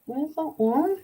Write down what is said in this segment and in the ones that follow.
Where's that one?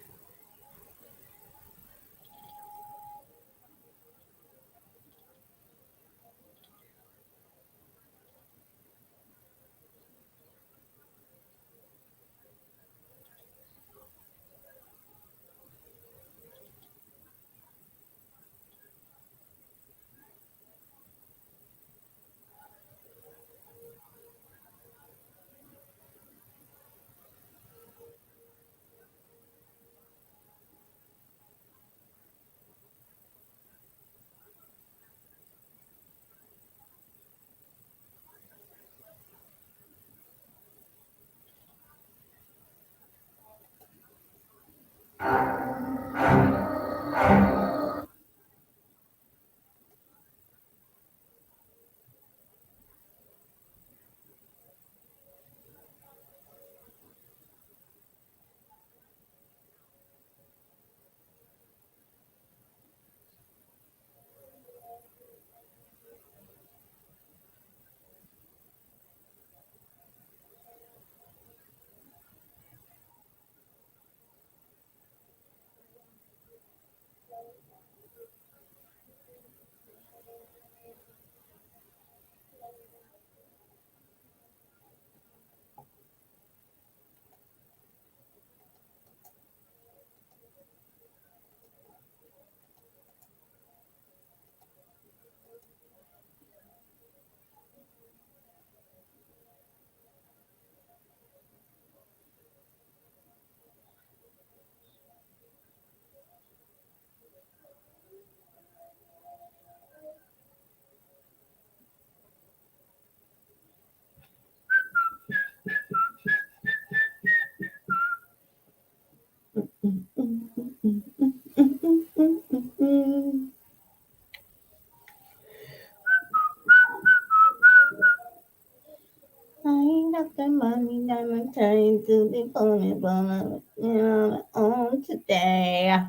I ain't got the money that I'm trying to be funny, but I'm on today.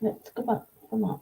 Let's go back. Come on.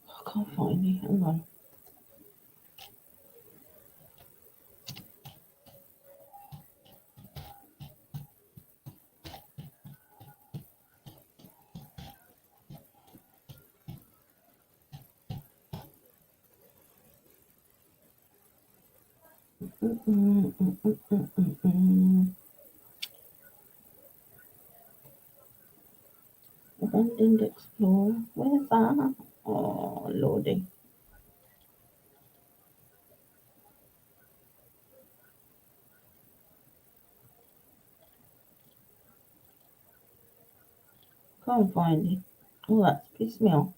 I can't find it. Hang on. Abandoned Explorer. Where's that? Oh, lordy. Can't find it. Oh, that's pissed me off.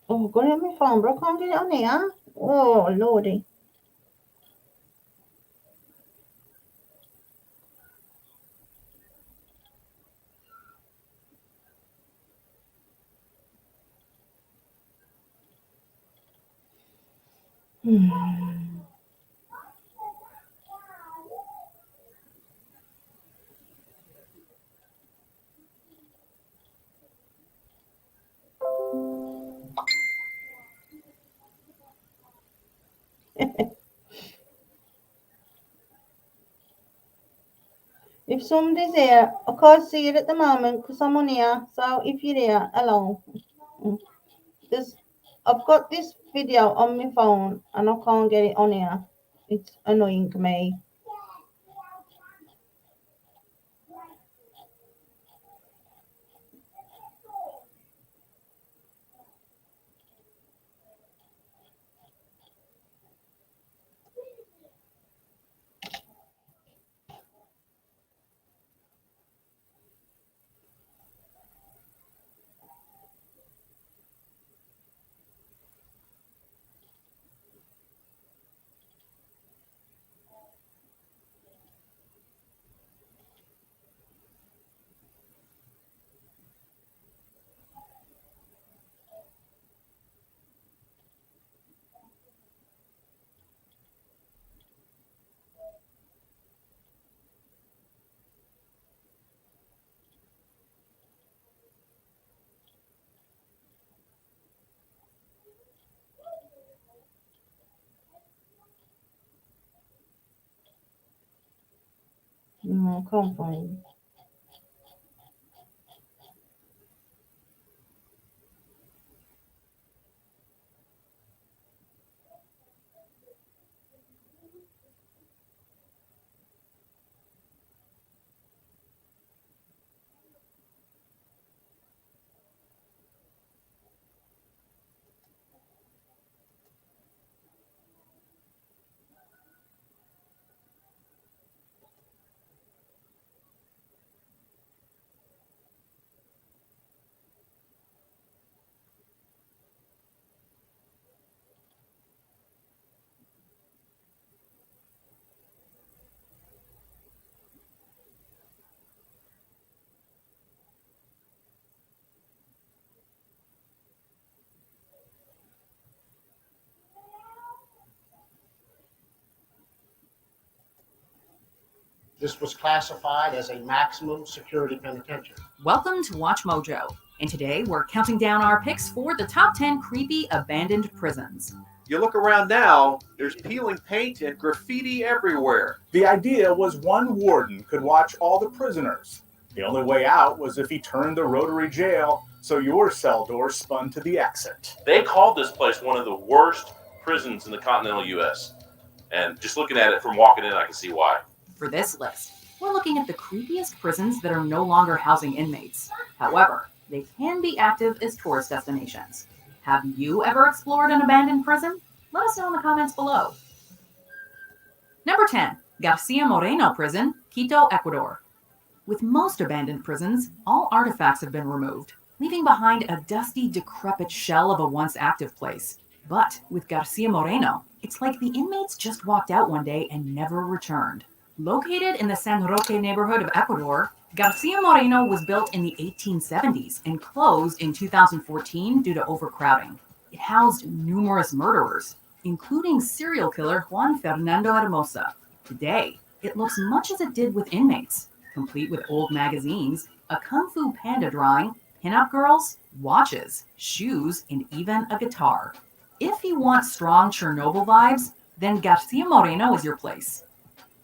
Oh, go to my phone, bro. Can't get it on there. Oh, lordy. Hmm. If somebody's here, I can't see it at the moment because I'm on here. So if you're there, hello. Mm. There's, I've got this video on my phone and I can't get it on here. It's annoying me. No, I can't find it. This was classified as a maximum security penitentiary. Welcome to Watch Mojo, and today we're counting down our picks for the top 10 creepy abandoned prisons. You look around now, there's peeling paint and graffiti everywhere. The idea was one warden could watch all the prisoners. The only way out was if he turned the rotary jail so your cell door spun to the exit. They called this place one of the worst prisons in the continental U.S. And just looking at it from walking in, I can see why. For this list, we're looking at the creepiest prisons that are no longer housing inmates. However, they can be active as tourist destinations. Have you ever explored an abandoned prison? Let us know in the comments below. Number 10, Garcia Moreno Prison, Quito, Ecuador. With most abandoned prisons, all artifacts have been removed, leaving behind a dusty, decrepit shell of a once active place. But with Garcia Moreno, it's like the inmates just walked out one day and never returned. Located in the San Roque neighborhood of Ecuador, Garcia Moreno was built in the 1870s and closed in 2014 due to overcrowding. It housed numerous murderers, including serial killer Juan Fernando Hermosa. Today, it looks much as it did with inmates, complete with old magazines, a Kung Fu Panda drawing, pinup girls, watches, shoes, and even a guitar. If you want strong Chernobyl vibes, then Garcia Moreno is your place.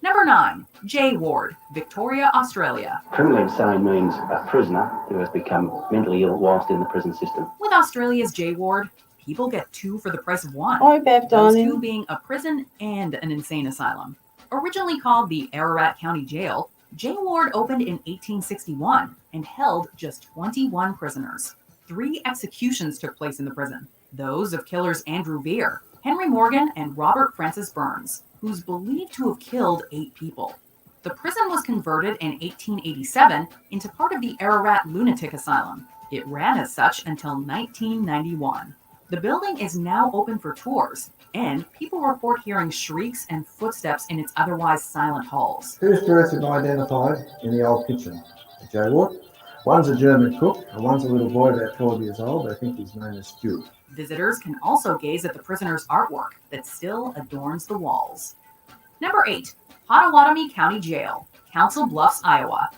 Number 9, J Ward, Victoria, Australia. Criminally insane means a prisoner who has become mentally ill whilst in the prison system. With Australia's J Ward, people get 2 for the price of 1. Hi, Bev, Those darling. 2 being a prison and an insane asylum. Originally called the Ararat County Jail, J Ward opened in 1861 and held just 21 prisoners. 3 executions took place in the prison, those of killers Andrew Veer, Henry Morgan, and Robert Francis Burns, who's believed to have killed 8 people. The prison was converted in 1887 into part of the Ararat Lunatic Asylum. It ran as such until 1991. The building is now open for tours, and people report hearing shrieks and footsteps in its otherwise silent halls. Two spirits have been identified in the old kitchen at J Ward. One's a German cook, and one's a little boy about 12 years old. I think his name is Stuart. Visitors can also gaze at the prisoner's artwork that still adorns the walls. Number 8. Potawatomi County Jail, Council Bluffs, Iowa.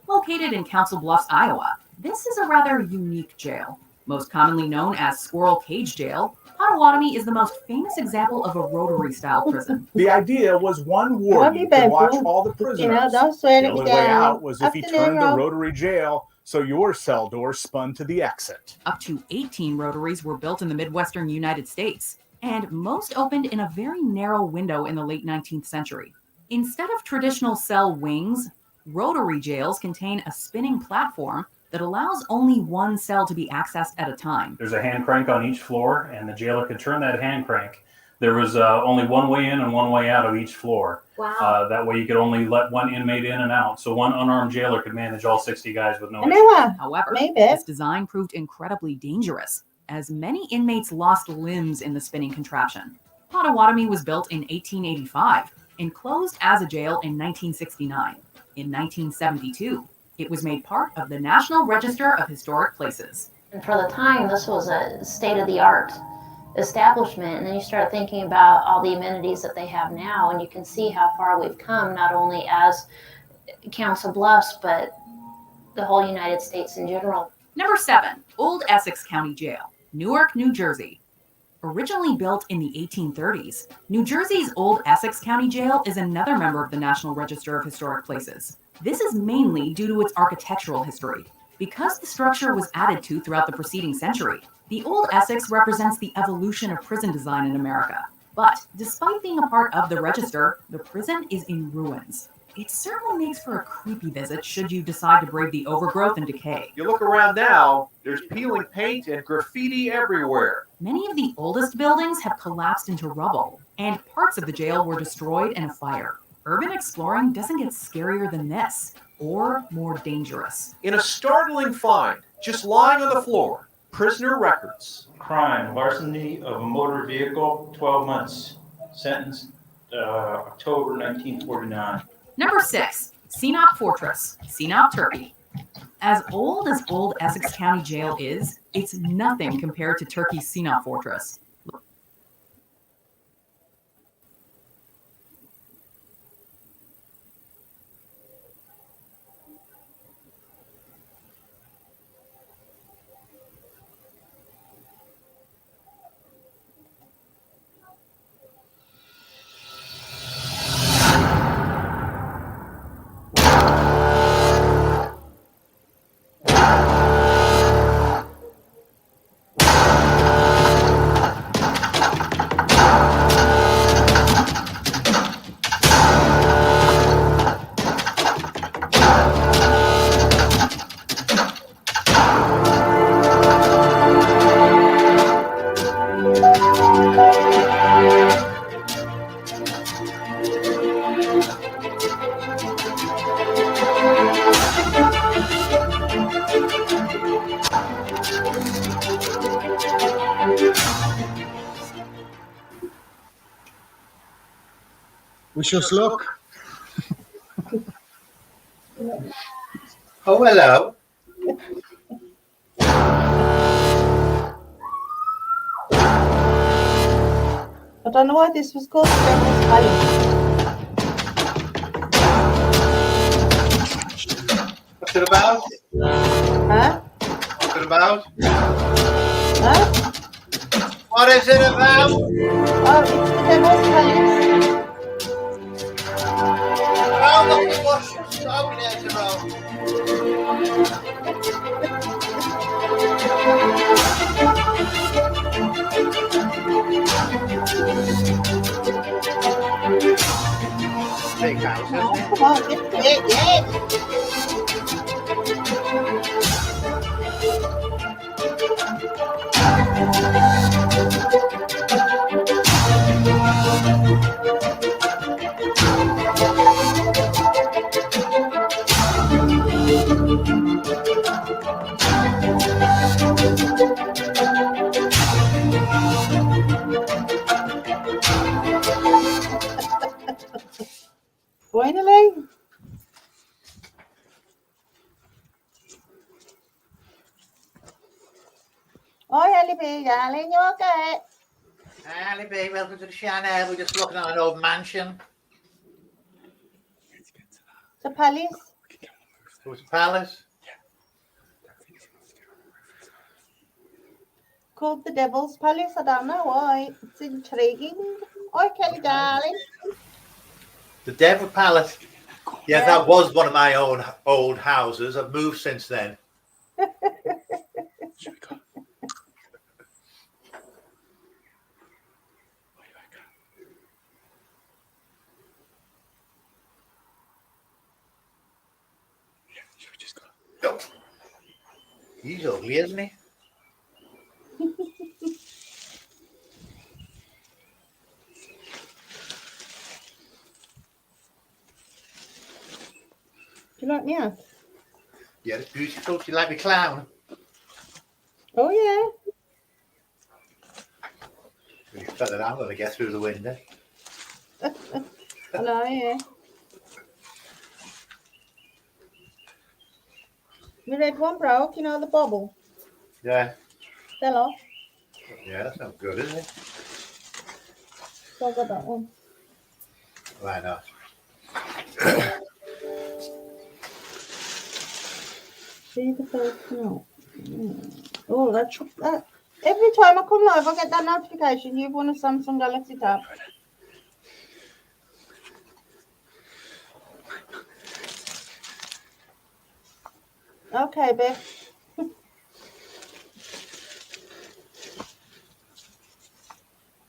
Located in Council Bluffs, Iowa, this is a rather unique jail. Most commonly known as Squirrel Cage Jail, Potawatomi is the most famous example of a rotary-style prison. The idea was one warden could watch all the prisoners. Don't sweat The it only way down. out was if he After they turned the roll- rotary jail so your cell door spun to the exit. Up to 18 rotaries were built in the Midwestern United States, and most opened in a very narrow window in the late 19th century. Instead of traditional cell wings, rotary jails contain a spinning platform that allows only one cell to be accessed at a time. There's a hand crank on each floor, and the jailer could turn that hand crank. There was only one way in and one way out of each floor. Wow. That way you could only let one inmate in and out. So one unarmed jailer could manage all 60 guys with no I issue. know. However, Maybe. this design proved incredibly dangerous, as many inmates lost limbs in the spinning contraption. Potawatomi was built in 1885 and closed as a jail in 1969. In 1972, it was made part of the National Register of Historic Places. And for the time, this was a state-of-the-art establishment. And then you start thinking about all the amenities that they have now, and you can see how far we've come, not only as Council Bluffs, but the whole United States in general. Number 7, Old Essex County Jail, Newark, New Jersey. Originally built in the 1830s, New Jersey's Old Essex County Jail is another member of the National Register of Historic Places. This is mainly due to its architectural history. Because the structure was added to throughout the preceding century, the Old Essex represents the evolution of prison design in America. But despite being a part of the register, the prison is in ruins. It certainly makes for a creepy visit should you decide to brave the overgrowth and decay. You look around now, there's peeling paint and graffiti everywhere. Many of the oldest buildings have collapsed into rubble, and parts of the jail were destroyed in a fire. Urban exploring doesn't get scarier than this, or more dangerous. In a startling find, just lying on the floor, prisoner records. Crime, larceny of a motor vehicle, 12 months. Sentence, October 1949. Number 6, Sinop Fortress, Sinop, Turkey. As Old Essex County Jail is, it's nothing compared to Turkey's Sinop Fortress. Wish us luck. Oh, hello. I don't know why this was called Devil's Palace. What's it about? Huh? What's it about? Huh? What is it about? Oh, it's the Devil's Palace. Oh, look at what you're shouting at about. Big house, isn't it? Come on, get it. Yeah. Finally. Hi, Ellie B, darling. You okay? Ali B, welcome to the channel. We're just looking at an old mansion. It's a palace. It was a palace. Called the Devil's Palace. I don't know why. It's intriguing. Hi, Kelly, darling. The Devil Palace. Yeah, that was one of my own old houses. I've moved since then. Oh. He's ugly, isn't he? Do you like me out? Yeah, it's beautiful. Do you like the clown? Oh, yeah. You felt that I'm going to get through the window. Hello, yeah. The red one broke, you know, the bubble. Yeah. Fell off. Yeah, that's not good, is it? So I got that one. Why not? See the first note. Oh, that's that. Every time I come live, I get that notification. You've won a Samsung Galaxy Tab. Okay, babe.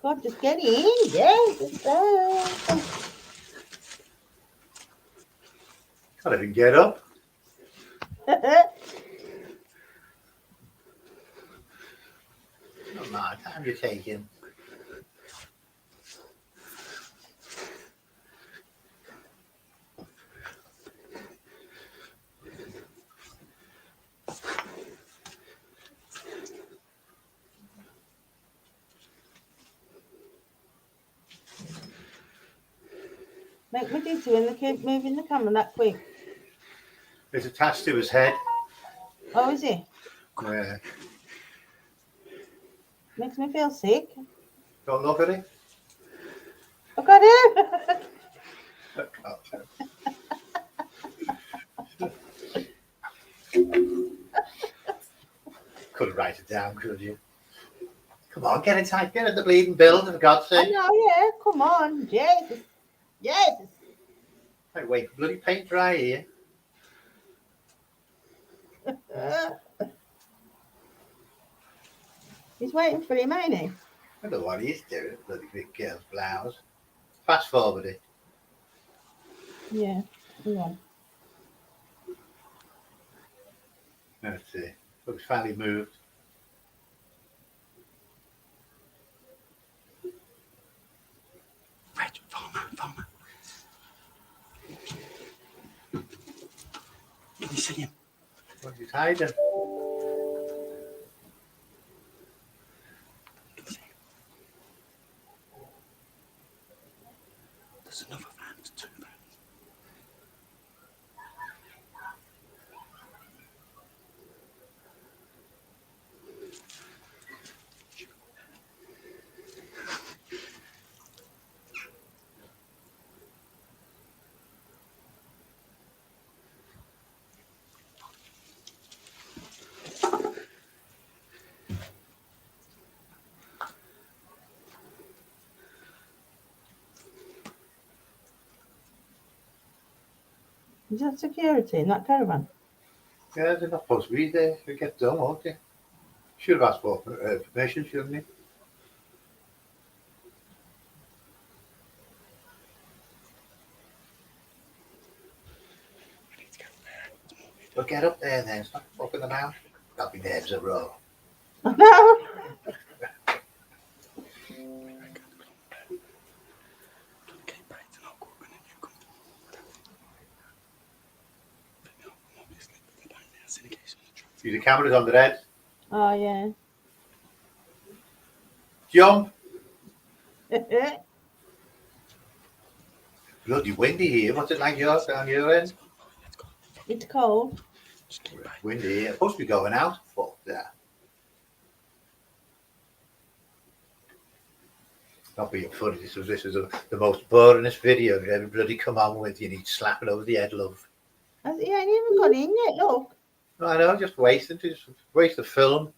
God, just get in. Yeah, just go. Can't even get up. Not my time you're taking. Make me dizzy when they keep moving the camera that quick. It's attached to his head. Oh, is it? Yeah. Makes me feel sick. Don't look at it. I've got it. Couldn't write it down, could you? Come on, get inside. Get in the bleeding build, for God's I sake. know, yeah. Come on. Jesus. Jesus. I wait for bloody paint dry here. He's waiting for him, ain't he? I don't know what he's doing, bloody big girl's blouse. Fast forward it. Yeah. Hang on. Let's see. Look, it's finally moved. Right, farmer. Can you see him? What's he hiding? There's another van, there's two vans. Is that security in that caravan? Yeah, they're not supposed to be there. They get done, won't they? Should have asked for permission, shouldn't he? Well, get up there then. Stop fucking them out. Got me nerves a row. No. See the cameras on the red. Oh, yeah. Jump. bloody windy here. What's it like yours down your end? It's cold. Windy here. It's supposed to be going out. Fuck that. Not being funny. This is the most boringest video you ever bloody come on with. You need slapping over the head, love. He ain't even got in yet, look. I know, just wasting. Just waste the film.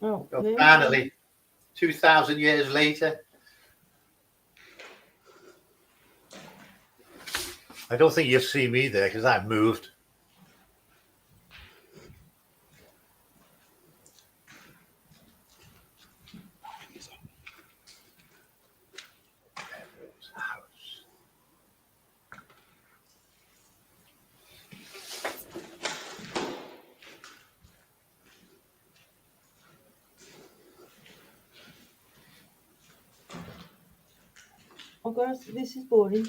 Oh, So finally, 2,000 years later. I don't think you'll see me there because I've moved. Oh gosh, this is boring.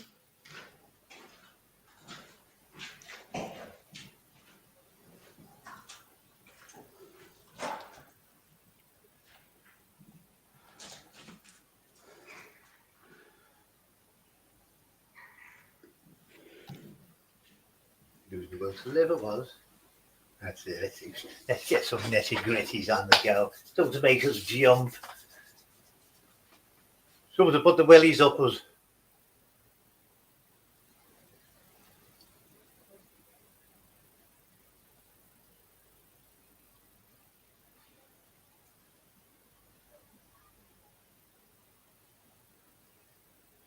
Lose the will to live it was. That's it. Let's get some nitty gritties on the go. Stuff to make us jump. Something to put the willies up us.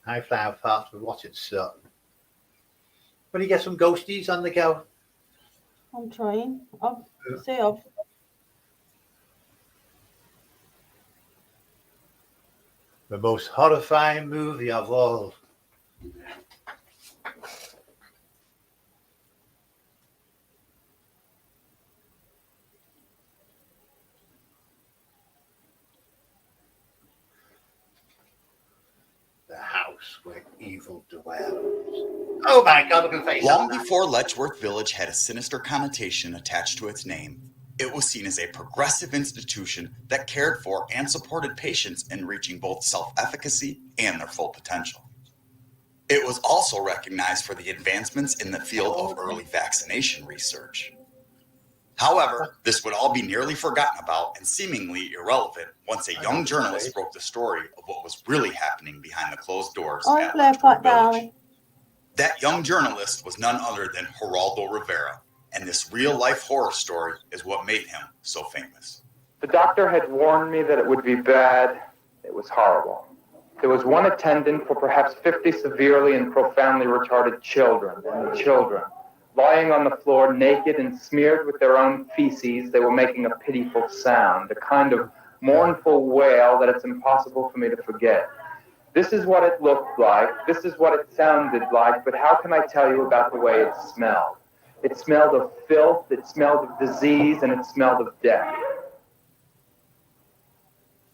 High flower parts with watching something. But you get some ghosties on the go. I'm trying. Say off. The most horrifying movie of all. The house where evil dwells. Oh my God, look at the face. Long before Letchworth Village had a sinister connotation attached to its name, it was seen as a progressive institution that cared for and supported patients in reaching both self-efficacy and their full potential. It was also recognized for the advancements in the field of early vaccination research. However, this would all be nearly forgotten about and seemingly irrelevant once a young journalist broke the story of what was really happening behind the closed doors I at play Letchworth pot Village. darling. That young journalist was none other than Geraldo Rivera, and this real-life horror story is what made him so famous. The doctor had warned me that it would be bad. It was horrible. There was one attendant for perhaps 50 severely and profoundly retarded children, and the children, lying on the floor naked and smeared with their own feces, they were making a pitiful sound, a kind of mournful wail that it's impossible for me to forget. This is what it looked like, this is what it sounded like, but how can I tell you about the way it smelled? It smelled of filth, it smelled of disease, and it smelled of death.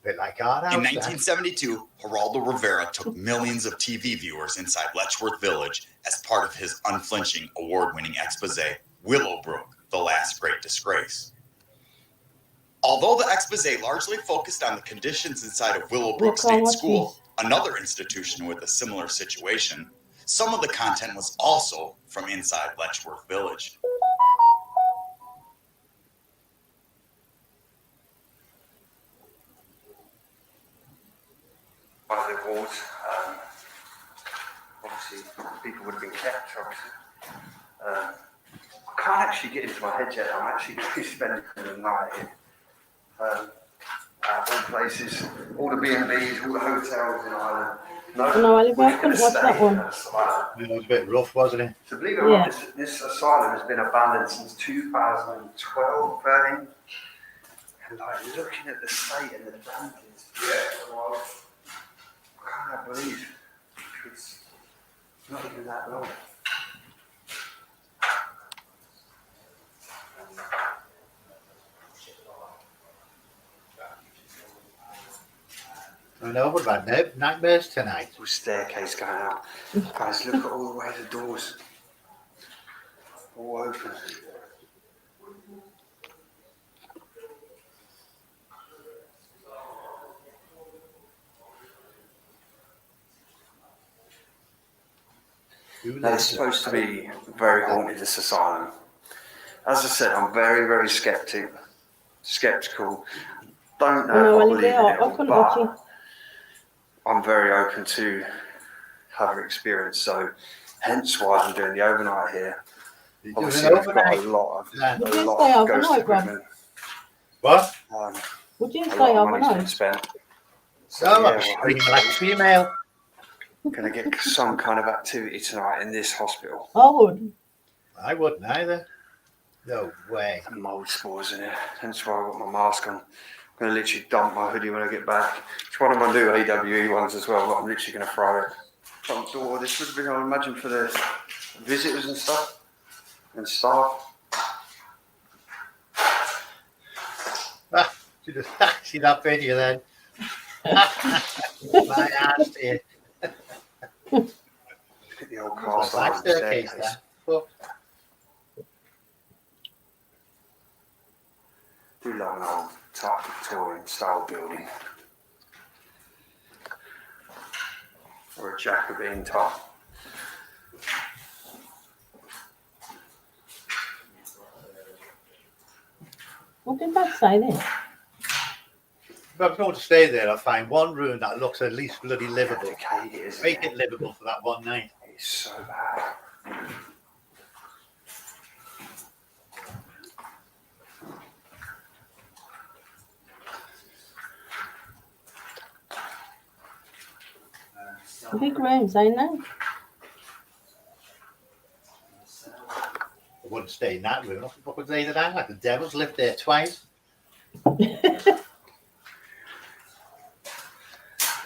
Bit like our house. In 1972, Geraldo Rivera took millions of TV viewers inside Letchworth Village as part of his unflinching, award-winning expose, Willowbrook, The Last Great Disgrace. Although the expose largely focused on the conditions inside of Willowbrook State School, another institution with a similar situation, some of the content was also from inside Letchworth Village. One of the wards, obviously people would have been kept, obviously. I can't actually get into my head yet. I'm actually spending the night here. All places, all the B&Bs, all the hotels in Ireland. No, I couldn't watch that one. It was a bit rough, wasn't it? So believe it or not, this asylum has been abandoned since 2012, 13. And like looking at the state and the damages, I can't believe it's not even that long. I know, what about nightmares tonight? Staircase going out. Guys, look at all the way the doors all open. Now, it's supposed to be very haunted, this asylum. As I said, I'm very, very skeptical. Don't know if I believe in it all, but I'm very open to other experience. So, hence why I'm doing the overnight here. Obviously, we've got a lot of ghost equipment. What? Would you A stay lot of money's been overnight? spent. So, Oh, yeah, I'm just reading my last email. going to get some kind of activity tonight in this hospital. I would. I wouldn't either. No way. Mold spores in it. Hence why I've got my mask on. I'm going to literally dump my hoodie when I get back. It's one of my new AWE ones as well, but I'm literally going to throw it. Front door. This would have been, I imagine, for the visitors and stuff and staff. See that video then? My ass here. The old cast Back iron staircase staircase. there. Do love an old type Victorian style building. Or a Jacobean type. What did that say then? If I'm going to stay there, I'll find one room that looks at least bloody livable. Make it livable for that one night. It's so bad. Big rooms, ain't they? I wouldn't stay in that room. What would they that? Like the devil's lived there twice.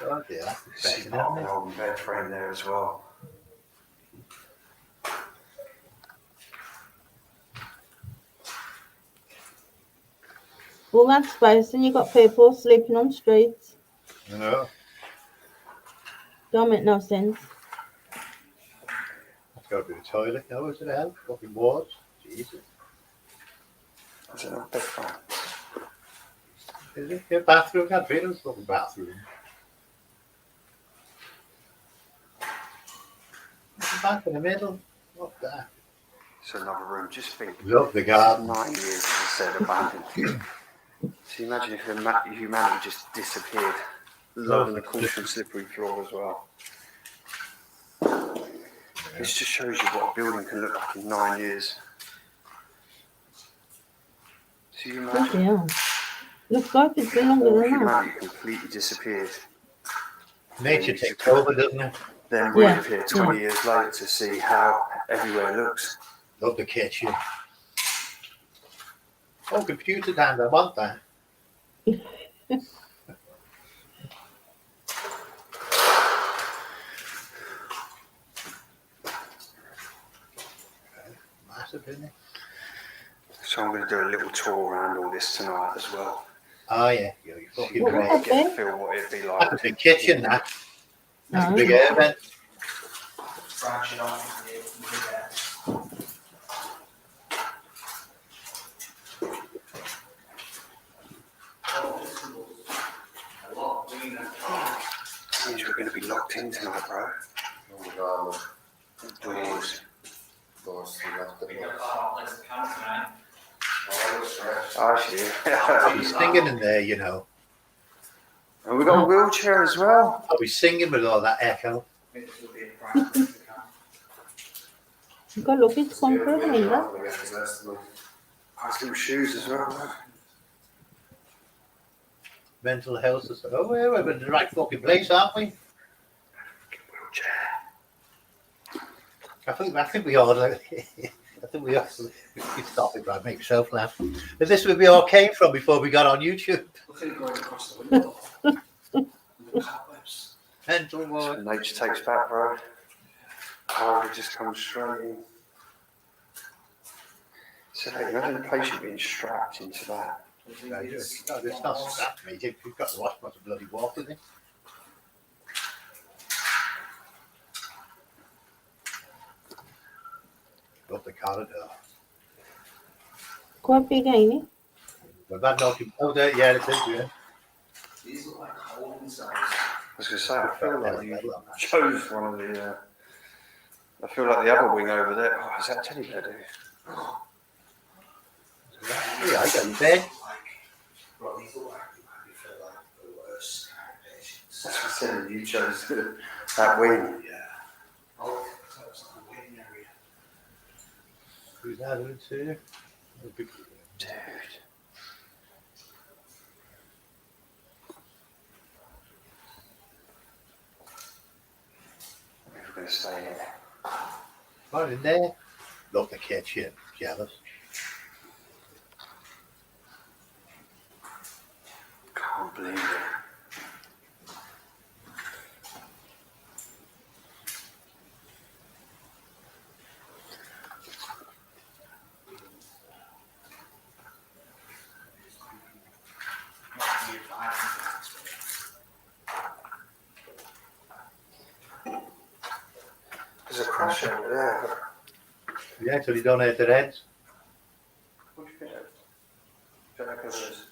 Oh dear, that's See depressing, part of isn't the it? old bed frame there as well. All that space, and you got people sleeping on streets. You know, Don't make no sense. let's go to the toilet now, is it hell? Fucking wards. Jesus. Is it a bed frame? Is it? Yeah, bathroom, can't feel it's fucking bathroom. Back in the middle. What that? It's another room. Just think. Love the garden. 9 years, as I said, abandoned. So you imagine if humanity just disappeared. Loving the caution slippery floor as well. This just shows you what a building can look like in 9 years. So you Bloody imagine hell. Looks like it's been longer all than that. humanity completely disappeared. Nature takes over, doesn't it? Then reappear 20 years later to see how everywhere looks. Love the kitchen. Oh, computer hand, I want that. Massive, isn't it? So I'm going to do a little tour around all this tonight as well. Oh yeah, you fucking What right. was Get a that? feel what it'd be like. That's a big kitchen, that. That's a Oh. big air vent. Branch it off and do that. Means we're going to be locked in tonight, bro. Doors. Oh, She's singing in there, you know. And we've got a wheelchair as well. I'll be singing with all that echo. You've got to look, it's concrete, ain't it? Nice little shoes as well. Mental health. Oh, we're in the right fucking place, aren't we? I think we are. I think we are. Stop it, Brad. Make yourself laugh. Is this where we all came from before we got on YouTube? Mental ward. Nature takes back, bro. Oh, we just come straight in. So imagine the patient being strapped into that. No, it's not strapped, mate. You've got to watch what's a bloody walk with it. Got the corridor. Quite big, ain't it? We've had nothing. Oh, there, yeah, it is, yeah. These look like cold inside. I was going to say, I feel like you chose one of the I feel like the other wing over there. Oh, is that teddy bear, dude? Yeah, I got you bed. That's what I said, you chose that wing. Who's that? Who's here? Dude. We're going to stay here. What in there? Look, the kitchen. Jealous. Can't believe it. There's a crash over there. Yeah, so you don't have the heads. What do you think? Do you reckon there's...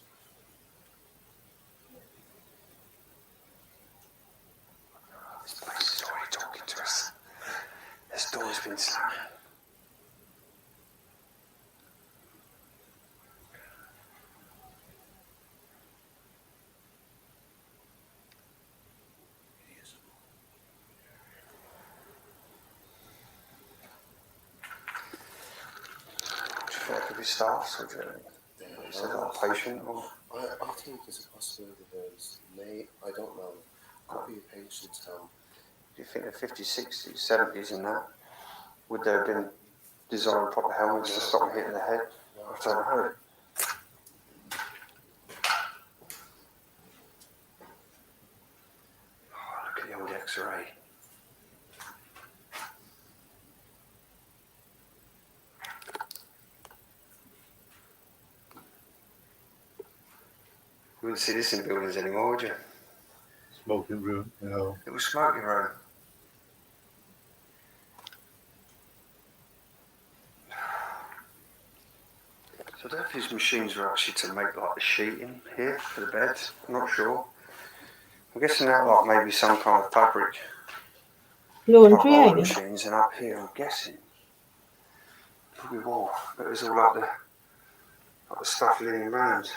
This place is already talking to us. This door's been slammed. Could be staff or is it a patient or? I think there's a possibility there's I don't know. Could be a patient, Tom. Do you think the 50s, 60s, 70s and that? Would there have been designed proper helmets to stop them hitting the head? I don't know. Oh, look at the old X-ray. You wouldn't see this in buildings anymore, would you? Smoking room, no. It was smoking room. So I don't know if these machines are actually to make like the sheeting here for the beds. I'm not sure. I'm guessing that like maybe some kind of fabric. Laundry, like ain't it? machines, and up here I'm guessing probably wool, but it's all like the stuff laying around.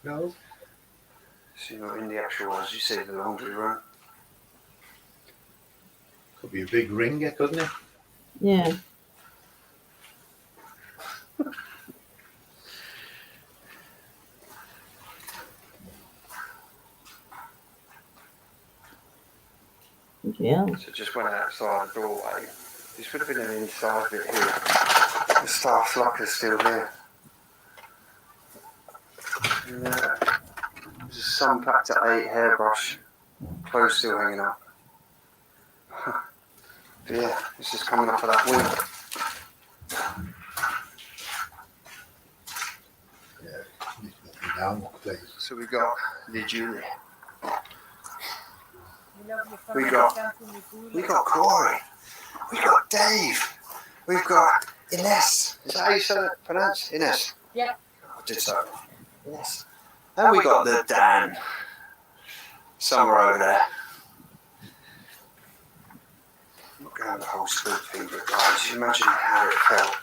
No. So you're not in the actual, as you say, the laundry room. Could be a big ringer, couldn't it? Yeah. Yeah. So just went outside the doorway. This would have been an inside bit here. The staff locker's still here. And, there's a sun packed at 8 hairbrush. Clothes still hanging up. But yeah, this is coming up of that wing. Yeah, down, please. So we got the Julie. We got Corey. We got Dave. We've got Ines. Is that how you say it? Pronounce Ines? Yeah. I did so. Ines. And we got the Dan. Somewhere over there. I'm not going to the whole school thing, but guys, you imagine how it felt.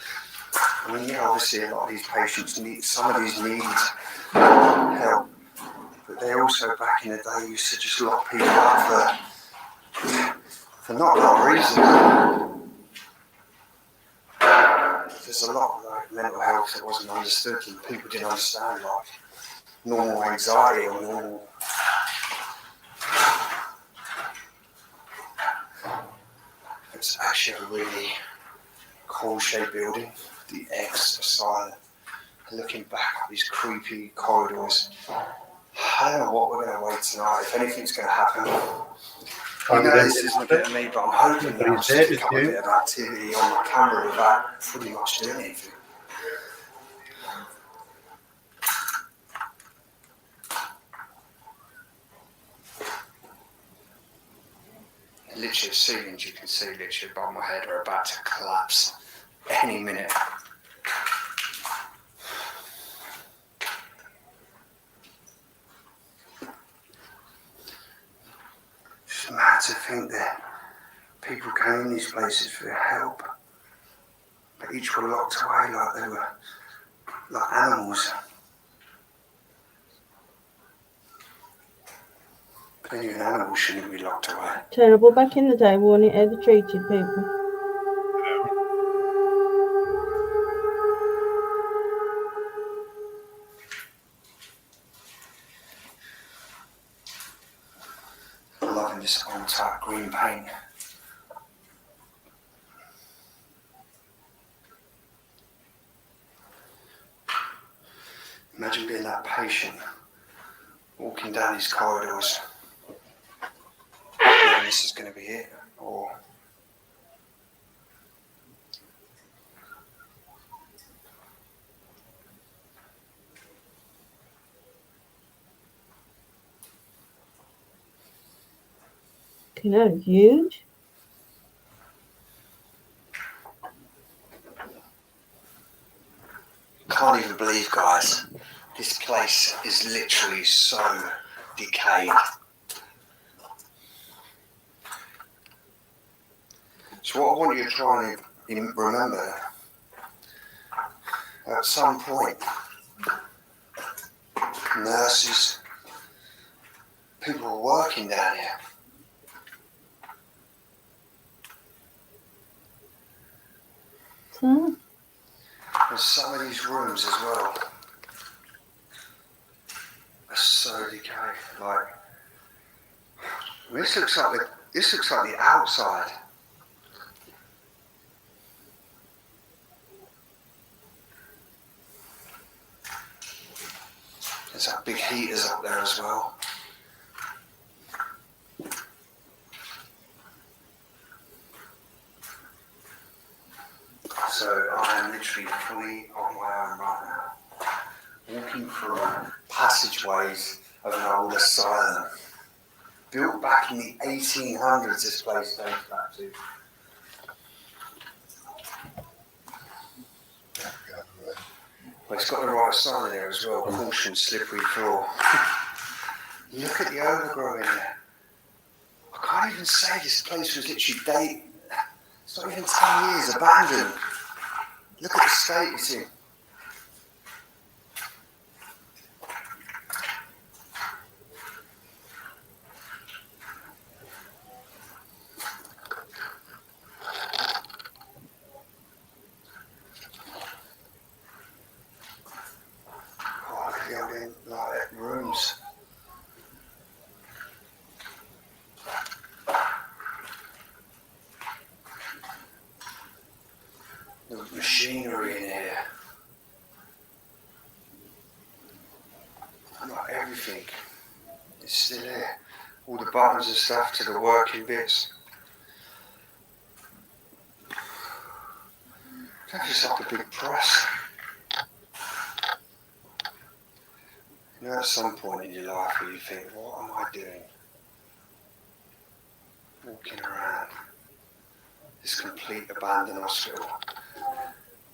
I mean, yeah, obviously a lot of these patients need, some of these need help. But they also, back in the day, used to just lock people up for not a lot of reason. There's a lot of like, mental health that wasn't understood and people didn't understand, like normal anxiety or normal. It's actually a really cool shaped building, the X Asylum. Looking back at these creepy corridors. I don't know what we're going to wait tonight, if anything's going to happen. You know, this isn't a bit of me, but I'm hoping that I'll just pick up a bit of activity on my camera without pretty much doing anything. Literally, the ceilings you can see literally above my head are about to collapse any minute. It's mad to to think that people came in these places for help, but each were locked away like they were like animals. But then even animals shouldn't be locked away. Terrible back in the day, wasn't it, how they treated people? I'm loving this old type green paint. Imagine being that patient, walking down these corridors, knowing this is going to be it, or You know, huge. can't even believe, guys, this place is literally so decayed. So what I want you to try and remember, at some point, nurses, people were working down here. So, And some of these rooms as well are so decayed. Like, this looks like the outside. There's that big heaters up there as well. So I am literally fully on my own right now, walking through passageways of an old asylum. Built back in the 1800s, this place dates back to. Well, it's got the right sign there as well, caution slippery floor. Look at the overgrow in there. I can't even say this place was literally dated. It's not even 10 years, abandoned. Look at the state it's in. Oh, look at the old like rooms. The machinery in here. Like everything is still here. All the buttons and stuff to the working bits. That's just like a big press. You know, at some point in your life where you think, what am I doing? Walking around this complete abandoned hospital.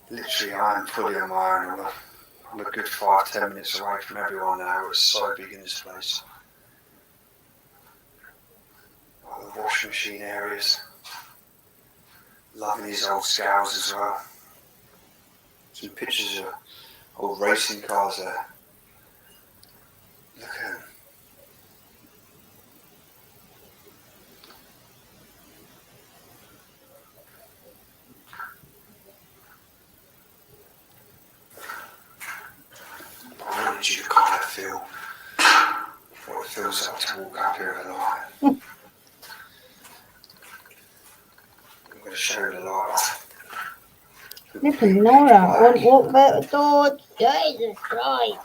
Literally, I am fully on my own. I'm a good 5-10 minutes away from everyone now. It's so big in this place. All the washing machine areas. Loving these old scales as well. Some pictures of old racing cars there. Look at them. I wanted you to kind of feel what it feels like to walk up here at night. I'm going to show you the light. Flipping Nora, won't walk about the door. Jesus Christ.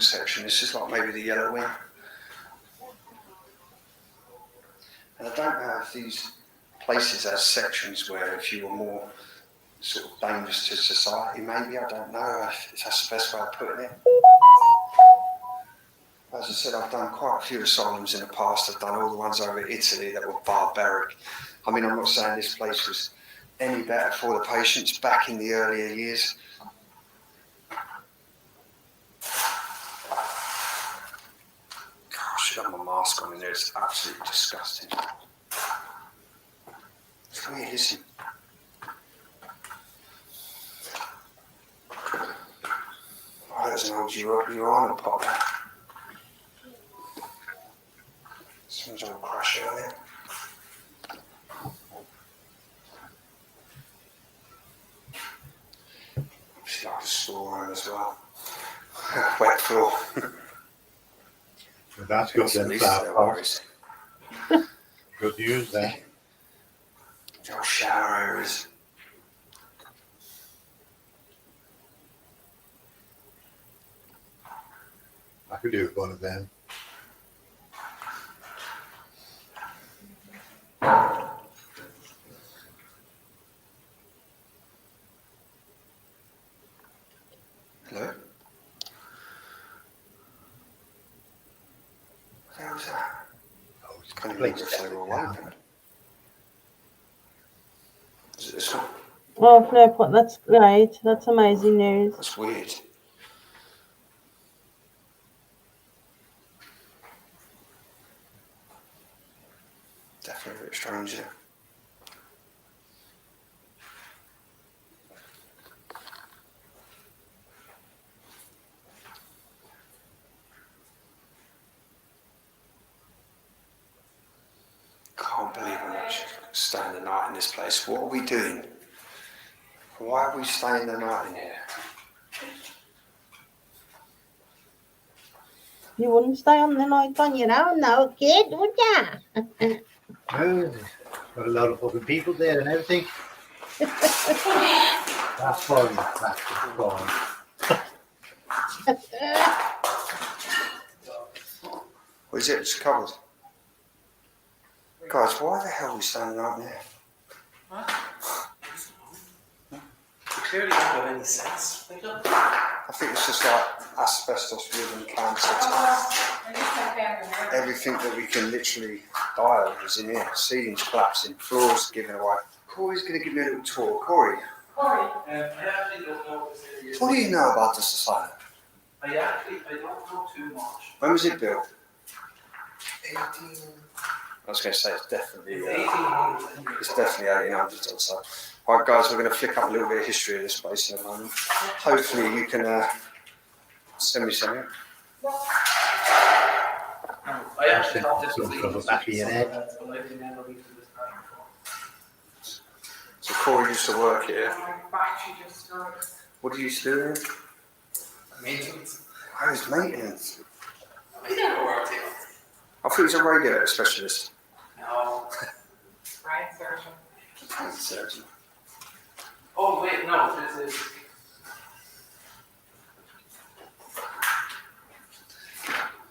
Section. This is like maybe the yellow wing. And I don't know if these places have sections where if you were more sort of dangerous to society, maybe, I don't know if that's the best way of putting it. As as I said, I've done quite a few asylums in the past. I've done all the ones over in Italy that were barbaric. I mean, I'm not saying this place was any better for the patients back in the earlier years. I should have my mask on in there. It's absolutely disgusting. It's weird, isn't it? Oh, there's an old urine pot there. Someone's all crushed on it. She's like a storeroom as well. Wet floor. Well, that's good then, Flav. Good news then. Your shower areas. I could do with one of them. Hello? What the hell was that? Oh, it's Can't even completely remember if they were all open. Is it this one? Oh, Flip, that's great. That's amazing news. That's weird. Definitely a bit strange, yeah. Can't believe I'm actually staying the night in this place. What are we doing? Why are we staying the night in here? You wouldn't stay on the night on your own, though, kid, would ya? Oh, got a lot of fucking people there and everything. That's fun. That's fun. What is it? It's covered. Guys, why the hell are we staying the night in here? You clearly don't have any sense. I think it's just like asbestos-ridden cancer. Everything that we can literally die of is in here. Ceilings collapsing, floors giving away. Corey's going to give me a little tour. Corey, I actually don't know what this area is. what do you know about this asylum? I don't know too much. When was it built? 18. I was going to say it's definitely It's 1800. it's definitely 1800s or so. Right, guys, we're going to flick up a little bit of history of this place in a moment. Hopefully, you can send me something. I actually thought this was From the back of your head. So Corey used to work here. What did you used to do here? Maintenance. Oh, it's maintenance. I never worked here. I thought he was a radiator specialist. No. Brain surgeon. Brain surgeon. Oh, wait, no, this is.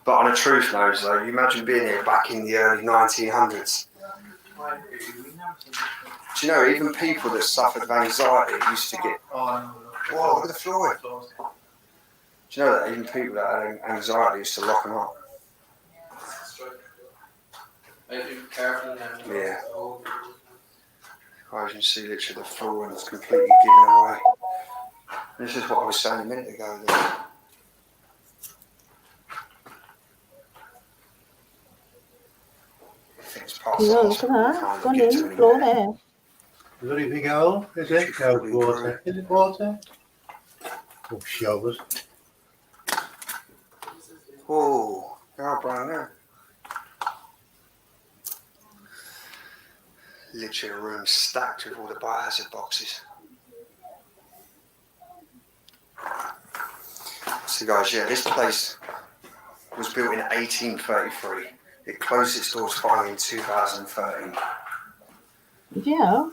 But on a truth note, though, you imagine being here back in the early 1900s. Do you know, even people that suffered of anxiety used to get. Whoa, look at the floor. Do you know that even people that had anxiety used to lock them up? Yeah. I can see literally the floor and it's completely given away. This is what I was saying a minute ago. That it's past Yeah, look at that. Gone in the floor there. Bloody big hole, is it? No, water. Is it water? Oh, showers. Oh, how brown there. Literally a room stacked with all the biohazard boxes. So guys, yeah, this place was built in 1833. It closed its doors finally in 2013. Yeah.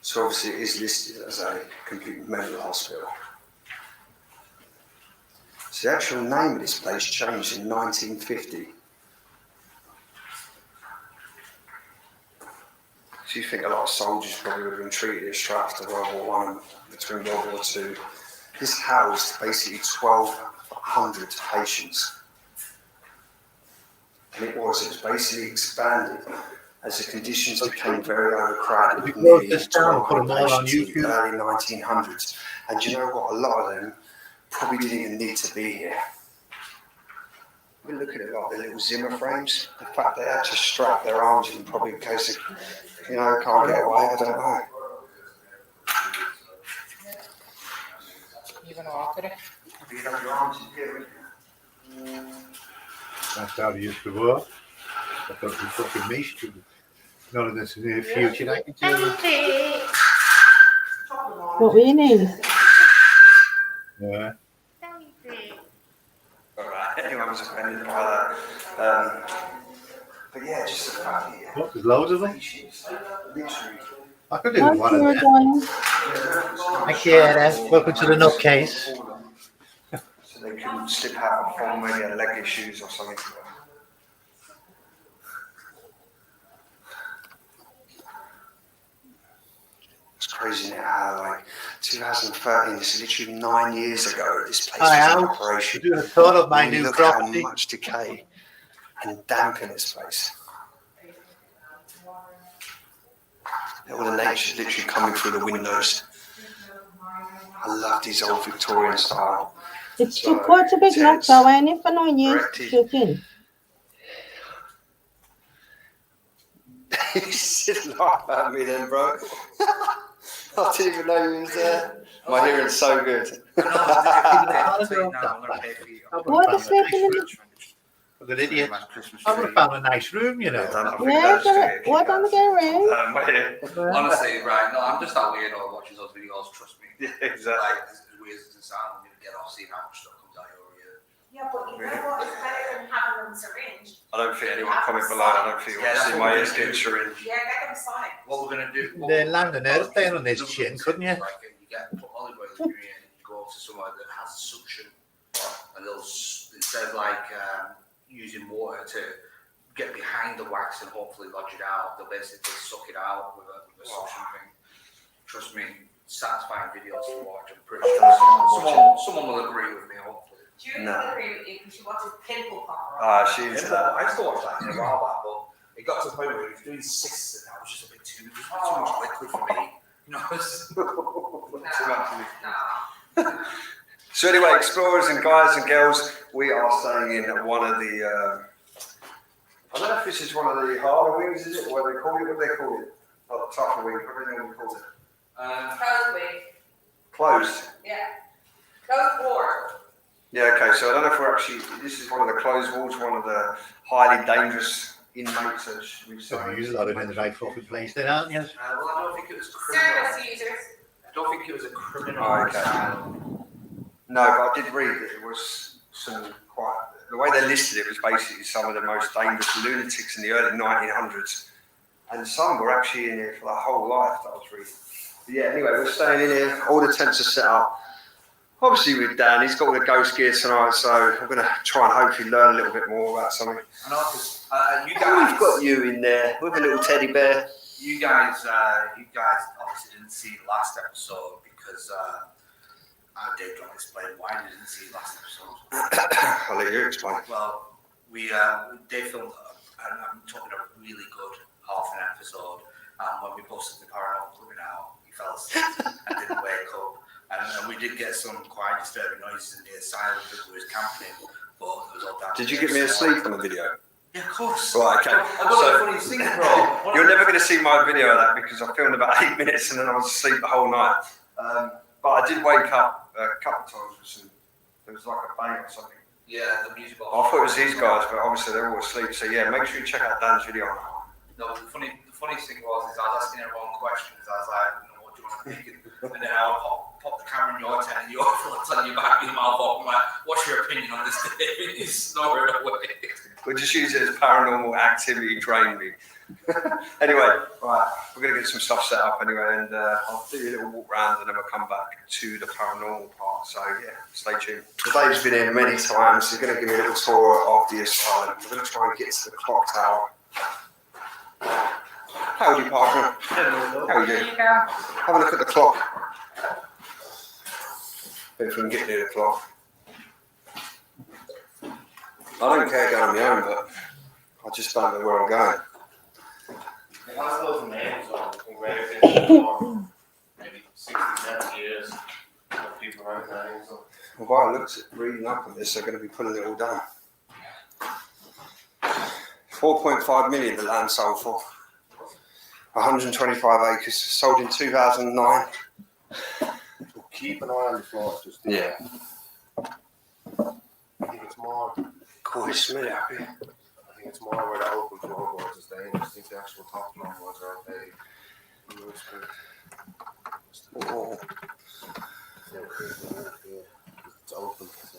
So obviously it is listed as a complete mental hospital. So the actual name of this place changed in 1950. Do you think a lot of soldiers probably would have been treated straight after World War One and between World War Two? This housed basically 1,200 patients. And it was basically expanded as the conditions became very overcrowded in the early 1900s. And you know what? A lot of them probably didn't even need to be here. We look at it like the little Zimmer frames. The fact they had to strap their arms in probably in case of, can't get away, I don't know. You gonna walk today? You have your arms in here. That's how they used to work. I thought we fucking me stupid. None of this in the future. I can do it. What were you need? Yeah. Alright, anyone was offended by that. But yeah, just the fact that Look, there's loads of them. literally. I could do one of them. Thank you, Ed. Welcome to the nutcase. So they couldn't slip out and fall, maybe had leg issues or something. It's crazy now how 2013, it's literally 9 years ago, this place was in operation. Doing a tour of my And new look property. how much decay and damp in this place. All the nature's literally coming through the windows. I love these old Victorian style. It's quite a big knock though, ain't it, for 9 years shooting? You should laugh at me then, bro. I didn't even know you was there. My hearing's so good. What are sleeping in the... Look at idiot. I would have found a nice room, you know. Yeah, what on the game room? Honestly, right, no, I'm just that weirdo who watches those videos, trust me. Yeah, exactly. Like, as weird as it sounds, I'm going to get off seeing how much stuff comes out your ear. Yeah, but you know what? It's better than having them syringed. I don't think anyone comment below. I don't think you want to see my ears getting syringed. Yeah, get them signed. What we're going to do... They land an airplane on his chin, couldn't you? Like, you get put olive oil in your ear and you go to somewhere that has suction, and they'll, instead of using water to get behind the wax and hopefully lodge it out, they'll basically suck it out with a suction thing. Trust me, satisfying videos to watch. I'm pretty sure someone will agree with me, hopefully. Judy will agree with you because she watches Pimple Popper. She's I used to watch that in a while back, but it got to the point where he was doing cysts and that was just a bit too much liquid for me. You know, it's So anyway, explorers and guys and girls, we are staying in one of the, I don't know if this is one of the harder wings, is it? What do they call it? What do they call it? Not the tougher wing, what do they normally call it? Closed wing. Closed? Yeah. Closed ward. Yeah, okay, so I don't know if we're actually, this is one of the closed wards, one of the highly dangerous inmates, as we say. So you lot are in the right fucking place then, aren't you? well, I don't think it was criminal. Service users. I don't think it was a criminal. No, but I did read that it was some quite, the way they listed it was basically some of the most dangerous lunatics in the early 1900s. And some were actually in here for their whole life, that I was reading. But yeah, anyway, we're staying in here, all the tents are set up. Obviously with Dan, he's got all the ghost gear tonight, so I'm going to try and hopefully learn a little bit more about something. I know, because you And guys... we've got you in there with a little teddy bear. You guys obviously didn't see the last episode because Dave don't explain why you didn't see the last episode. I'll let you explain. Well, Dave filmed, I'm talking a really good half an episode, and when we posted the paranormal equipment out, he fell asleep and didn't wake up. And we did get some quite disturbing noises in the asylum that we was camping in, but it was all down. Did you get me asleep on the video? Yeah, of course. Right, okay. I got the funniest thing, bro. You're never going to see my video of that because I filmed about 8 minutes and then I was asleep the whole night. But I did wake up a couple of times with some, there was like a bang or something. Yeah, the music box. I thought it was these guys, but obviously they're all asleep. So yeah, make sure you check out Dan's video on that one. No, the funniest thing was I was asking everyone questions. I was like, what do you want to think? And then I would pop the camera in your tent and you're telling you back in your mouth off. I'm like, what's your opinion on this day? He's snoring away. We'll just use it as paranormal activity training. Anyway, right, we're going to get some stuff set up anyway, and I'll do a little walk around and then we'll come back to the paranormal part. So yeah, stay tuned. Dave's been here many times. He's going to give me a little tour of the asylum. We're going to try and get to the clock tower. Howdy, partner. How you There doing? you go. Have a look at the clock. If we can get near the clock. I don't care going on my own, but I just don't know where I'm going. It has loads of names on it, engraved in for maybe 60, 70 years. People write names on. Well, by the looks at reading up on this, they're going to be pulling it all down. 4.5 million the land sold for. 125 acres, sold in 2009. Keep an eye on the floor. Just Yeah. I think it's more. Cool, it's smelly up here. I think it's more where the open floorboards is dangerous. I think the actual top floorboards are okay. Oh. It's open. So.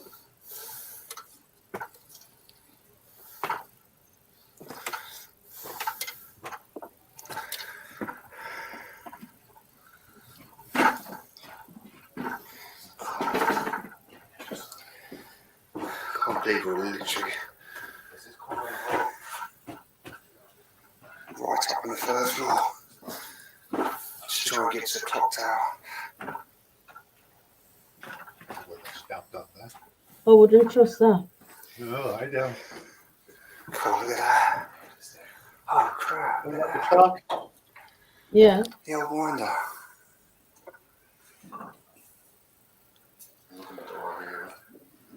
Can't believe we're literally right up on the third floor. Just trying to get to the clock tower. Stopped up there. I wouldn't trust that. No, I don't. Oh, look at that. Oh, crap. Look at that. Clock. Yeah. The old winder.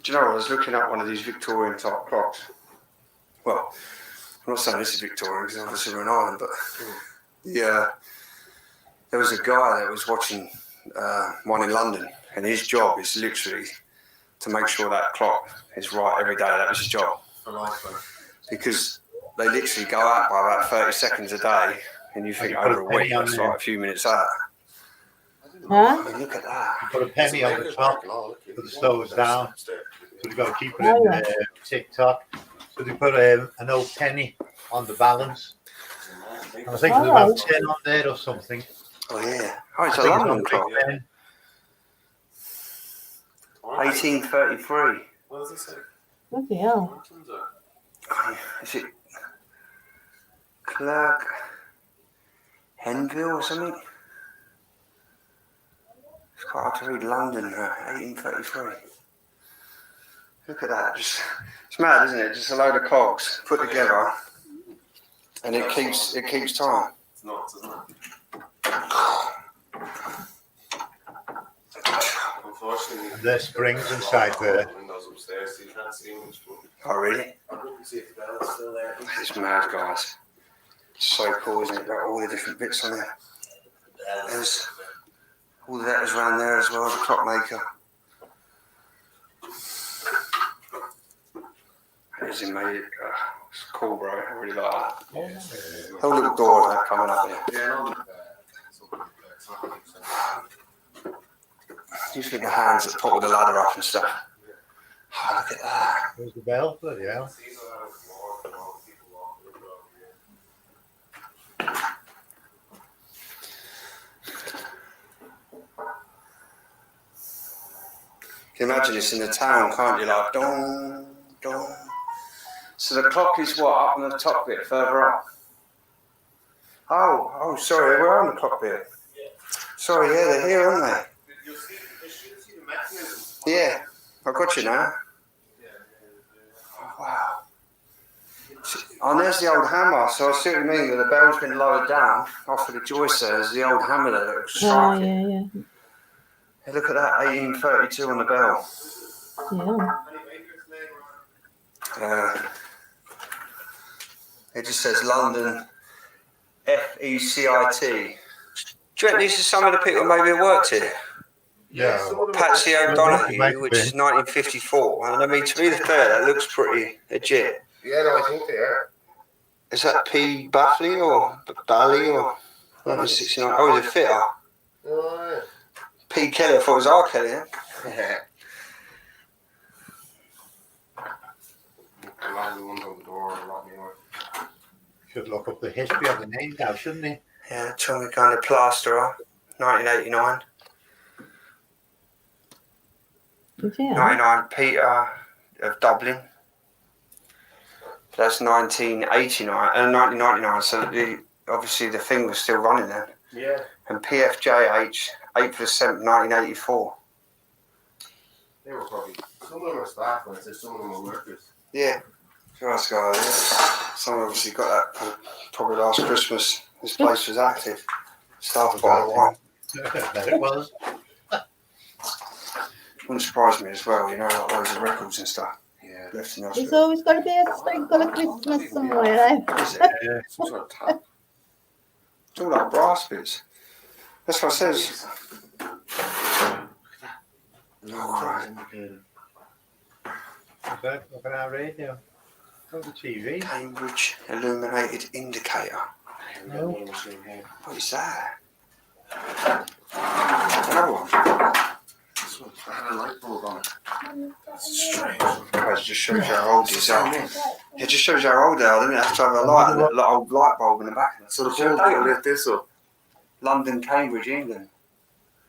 Do you know, I was looking at one of these Victorian type clocks. Well, I'm not saying this is Victorian because obviously we're in Ireland, but yeah, there was a guy that was watching one in London, and his job is literally to make sure that clock is right every day. That was his job. Because they literally go out by about 30 seconds a day, and you think over a week, that's like a few minutes out. Huh? I mean, look at that. Put a penny on the top, put the stoves down. So you've got to keep it Oh, in yeah. tick-tock. So they put an old penny on the balance. And I think there's Oh. about 10 on there or something. Oh, yeah. Oh, it's I a think London on clock. Big Ben. 1833. What does it say? Bloody hell. Is it Clerk Henville or something? It's quite hard to read. London, 1833. Look at that. Just, it's mad, isn't it? Just a load of cogs put together, and it keeps time. It's nuts, isn't it? Unfortunately, And there's springs inside there. windows upstairs, so you can't see much. Oh, really? I couldn't see if the bell is still there. It's mad, guys. It's so cool, isn't it? Got all the different bits on there. There's all the letters around there as well, the clockmaker. It's made it. It's cool, bro. I really like that. Whole little door that coming up here. You think the hands that put all the ladder up and stuff. Oh, look at that. There's the bell, bloody hell. You can imagine this in the town, can't you? Like, dong, dong. So the clock is what, up on the top bit, further up? Oh, sorry, we're on the clock bit. Sorry, yeah, they're here, aren't they? Yeah, I've got you now. Oh, wow. Oh, and there's the old hammer, so I see what you mean, that the bell's been lowered down off of the joist there. There's the old hammer there that was Oh, striking. yeah. Hey, look at that, 1832 on the bell. Yeah. It just says London FECIT. Do you reckon these are some of the people maybe who worked here? Yeah. Patsy O'Donoghue, which is 1954. And I mean, to be fair, that looks pretty legit. Yeah, no, I think they are. Is that P. Baffley or Bally or 1969? Oh, he's a fitter. Oh, P. Kelly, I thought it was R. Kelly, yeah? yeah. A lot of the ones on the door are a lot newer. Should look up the history of the name now, shouldn't he? Yeah, Tommy kind of plasterer, 1989. Yeah. 99 Peter of Dublin. That's 1989 and 1999. So the obviously the thing was still running then. Yeah. And PFJH, 8th of 7th, 1984. They were probably, some of them were staff, and I said some of them were workers. Yeah. Christ, guys. Yeah. Someone obviously got that probably last Christmas. This place was active. Staff a bottle of wine. That it was. Wouldn't surprise me as well, you know, like loads of records and stuff. Yeah. Left in the There's hospital. always got to be a sprinkle of Christmas somewhere, eh? Is it? Yeah. Some sort of tap. It's all like brass bits. That's what it says. Oh, Christ. Look at our radio. Look at the TV. Cambridge Illuminated Indicator. No. What is that? Another one. This one had a light bulb on it. That's strange. Guys, it just shows you how old these are. It just shows you how old they are, doesn't it? Have to have a light, a little old light bulb in the back. So the bulb didn't lit this up. London, Cambridge, England.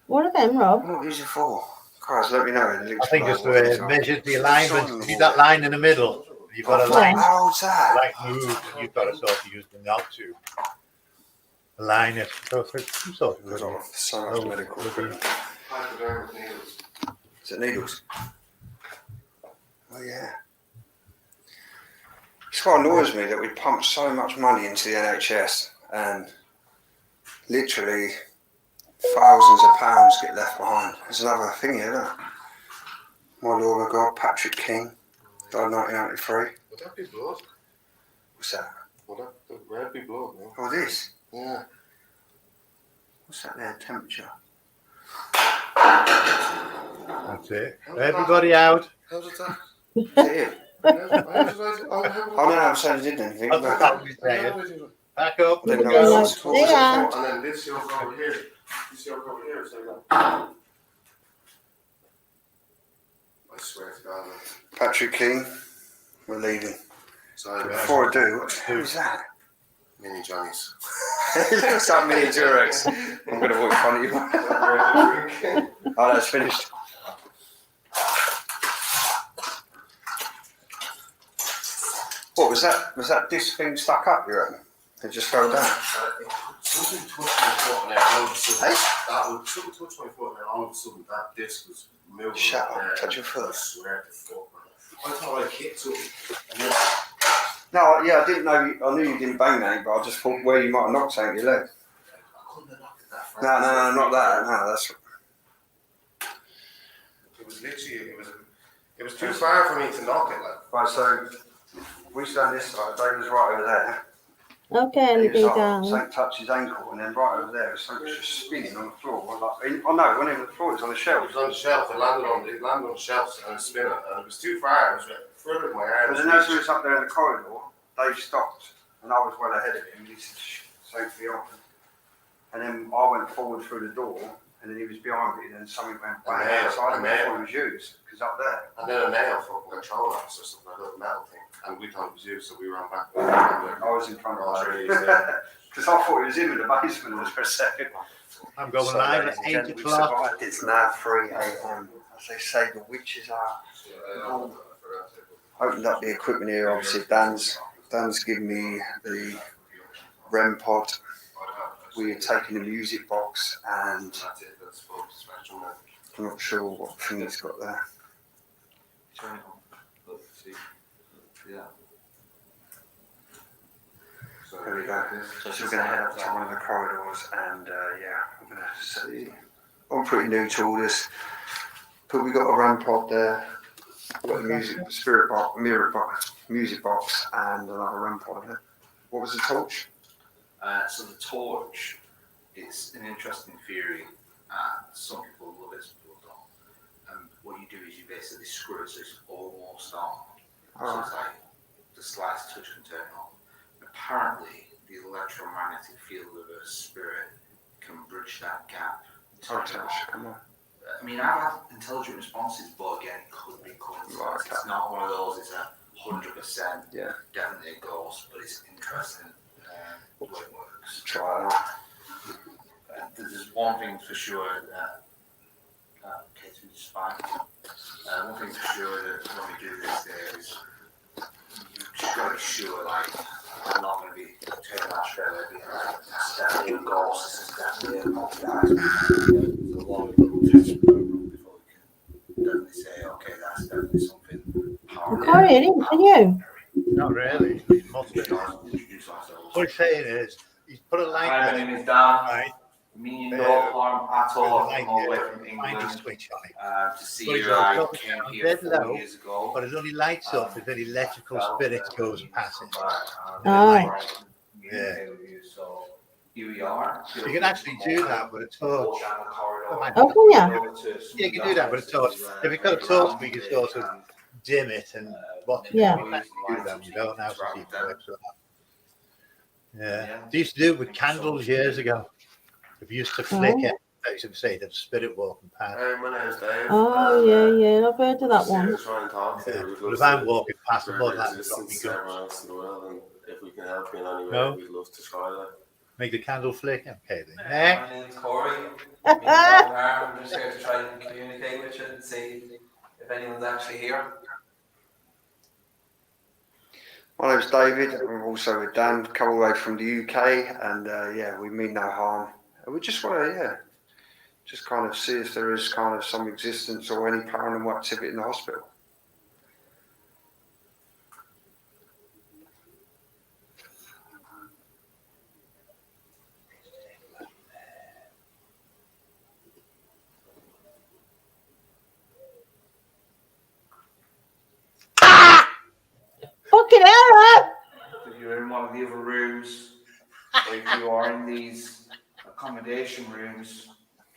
What are them, Rob? What is it for? Guys, let me know. I think it's to measure the alignment. See that line in the middle? You've got a line. How old's that? Like move, and you've got to sort of use the knob to align it. So it's some sort of so much medical equipment. Is it needles? Oh yeah. It's what annoys me that we pump so much money into the NHS and literally thousands of pounds get left behind. There's another thing here, isn't it? My Lord of God, Patrick King, died 1993. Would that be blood? What's that? Would that be blood? No? Oh, this? Yeah. What's that there? Temperature. That's it. Everybody out. How's it that? Is it here? Oh no, I'm saying I didn't anything. That's what I was saying. Back up. Didn't know what I was talking Yeah. about. And then this yoke over here. This yoke over here. So like, I swear to God. Man. Patrick King, we're leaving. Sorry, Before I do, who's that? Mini Johnny's. Looks like Mini Durex. I'm going to walk in front of you. Oh, that's finished. What was that? Was that disc thing stuck up, you reckon? It just fell down. Something touched my foot and then all of a sudden, something touched my foot and then all of a sudden that disc was moving. Shut up, touch your foot. I swear to fuck, man. I thought I hit something. And then, No, yeah, I didn't know. I knew you didn't bang anything, but I just thought where you might have knocked something your leg. I couldn't have knocked it that far. No, not that. No, that's. It was literally, it was too far for me to knock it. Like. Right, so we stand this side. Dave was right over there. Okay, and He be was down. something touched his ankle, and then right over there, something was just spinning on the floor. Like, oh no, it wasn't even the floor; it was on the It shelf. was on the shelf. It landed on the shelf and it spinning, and it was too far. It was further than my arm. But then as we was up there in the corridor, Dave stopped, and I was well ahead of him. He said, "Safety on." And then I went forward through the door, and then he was behind me, and then something went bang outside, and I thought it was you, because up there. And then a nail from control office or something, a little metal thing, and we thought it was you, so we ran back. I was in front of Trees, him. yeah. Because I thought it was him in the basement for a second. I'm going So, live ladies at and 8 gentlemen, we've o'clock. survived. It's now 3 a.m. As they say, the witches are. Opened up the equipment here. Obviously, Dan's given me the REM pod. We're taking the music box, and I'm not sure what thing it's got there. There we go. So we're going to head up to one of the corridors, and yeah, I'm going to see. I'm pretty new to all this, but we got a REM pod there. We've got the music, spirit box, mirror box, music box, and another REM pod there. What was the torch? So the torch is an interesting theory. Some people love it, some people don't. And what you do is you basically screw it so it's almost on. So it's like the slightest touch can turn it on. Apparently, the electromagnetic field of a spirit can bridge that gap. Come on. I mean, I've had intelligent responses, but again, it could be coincidence. Right, okay. It's not one of those, it's 100% Yeah. definitely a ghost, but it's interesting the way it works. Try that. There's one thing for sure that Caitlin's just fine. One thing for sure that when we do this there is you've just got to be sure, like, I'm not going to be turn that straight away. That's definitely a ghost. This is definitely a multi-eyes. The longer we'll do it before we can definitely say, okay, that's definitely something I powerful. can't hear him, can you? Not really. He must be. Introduce ourselves. What he's saying is, he's put a light Hi, my on name it, is Dan. right? Meaning no harm at all. There's a light I'm all the way there, from find England his switch on it. to see But you. he's I got came down here dead 4 low, years ago. but it only lights up if any electrical spirit goes past it. Aye. Yeah. So here we are. You can actually do that with a torch. Oh, can you? Yeah, you can do that with a torch. If you've got a torch, we can sort of dim it and watch it. Yeah. You can actually do that. You don't have to see it works. Yeah. They used to do it with candles years ago. If you used to flick it, I used to say that spirit walking past. Hey, my name's Dave. Oh, yeah, I've heard of that one. Just try and talk to you. We'd But love if I'm to walking past the further mud, that would existence drop me somewhere else in the world, and if we can help you in any way, No. we'd love to try that. Make the candle flick. Okay, then. My name's Corey. I'm just here to try and communicate with you and see if anyone's actually here. My name's David. I'm also with Dan, come all the way from the UK, and yeah, we mean no harm. We just want to, just kind of see if there is kind of some existence or any paranormal activity in the hospital. Fucking hell! If you're in one of the other rooms, or if you are in these accommodation rooms,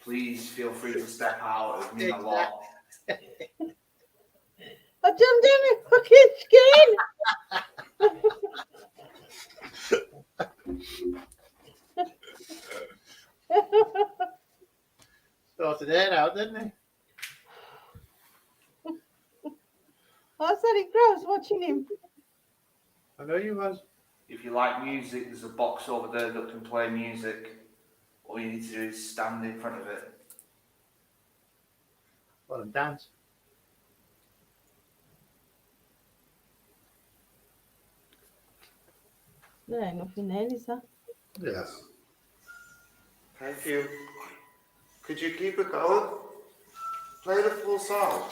please feel free to step out. It would mean a lot. I jumped in my fucking skin. Sorted it out, didn't he? I said it gross watching him. I know you was. If you like music, there's a box over there that can play music. All you need to do is stand in front of it. Well, and dance. There ain't nothing there, is there? Yes. Thank you. Could you keep it going? Play the full song.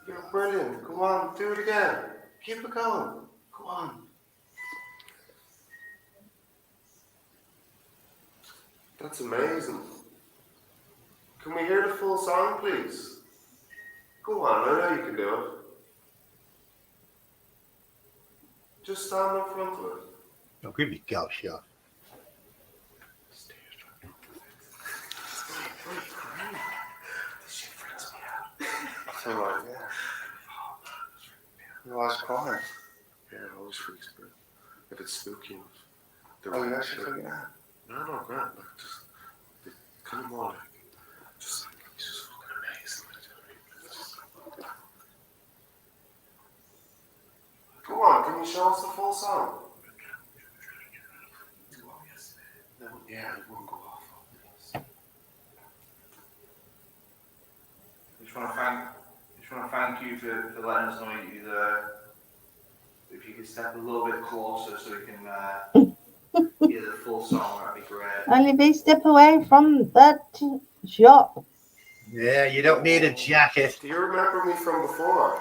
You're brilliant. Come on, do it again. Keep it going. Come on. That's amazing. Can we hear the full song, please? Go on, I know you can do it. Just stand in front of it. Don't give me a gout shot. So like, yeah. No, I was quiet. Yeah, it always freaks me. If it's spooky enough. Oh, you actually took it out? No, Grant. Like, just kind of more like, just like, he's just fucking amazing. Come on, can you show us the full song? No, yeah, it won't go off. I just want to thank you for letting us know you're there. If you could step a little bit closer so we can hear the full song, that'd be great. Only be step away from that shop. Yeah, you don't need a jacket. Do you remember me from before?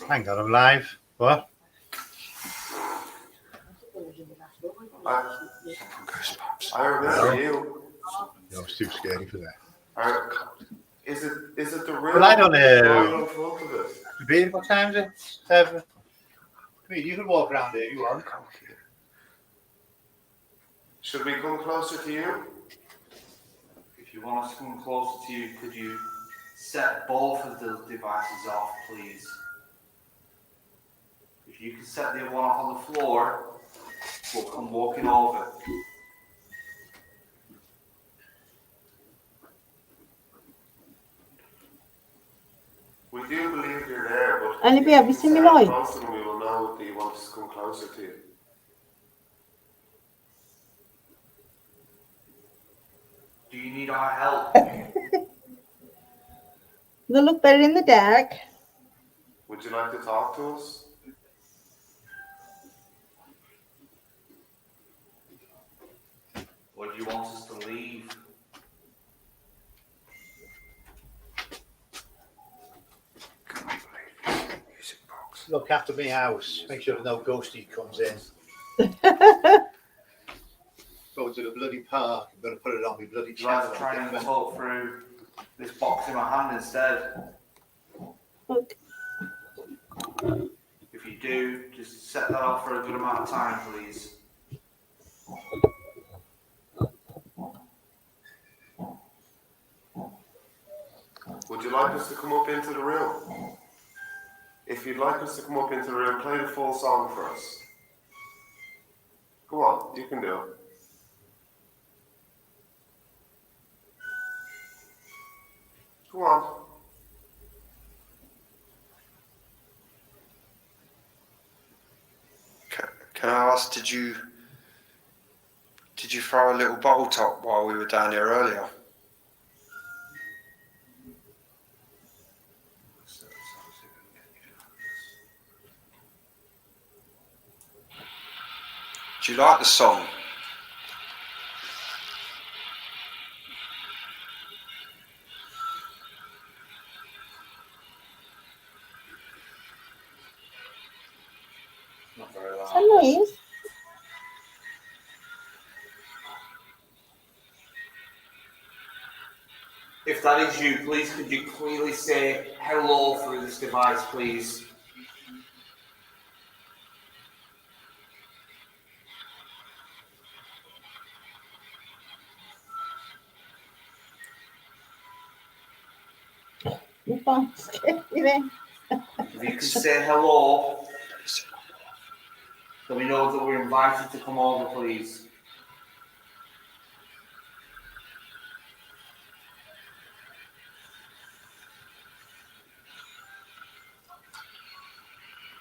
Hang on, I'm live. What? I remember you. No, it's too scary for that. Is it the real? Well, I don't one know. in front of it? Being, what time is it? 7. Come here, you can walk around there if you want. Should we come closer to you? If you want us to come closer to you, could you set both of the devices off, please? If you can set the other one off on the floor, we'll come walking over. We do believe you're there, but Only be able to see me set light. close to them, we will know that you want us to come closer to you. Do you need our help? They look better in the dark. Would you like to talk to us? Or do you want us to leave? Look after me house. Make sure no ghostie comes in. Go to the bloody park. I'm going to put it on my bloody Would you like channel. to try and talk through this box in my hand instead? If you do, just set that off for a good amount of time, please. Would you like us to come up into the room? If you'd like us to come up into the room, play the full song for us. Go on, you can do it. Go on. Can I ask, did you throw a little bottle top while we were down here earlier? Do you like the song? Not very loud. Louise. If that is you, please could you clearly say hello through this device, please? You can't skip it. If you could say hello, so we know that we're invited to come over, please.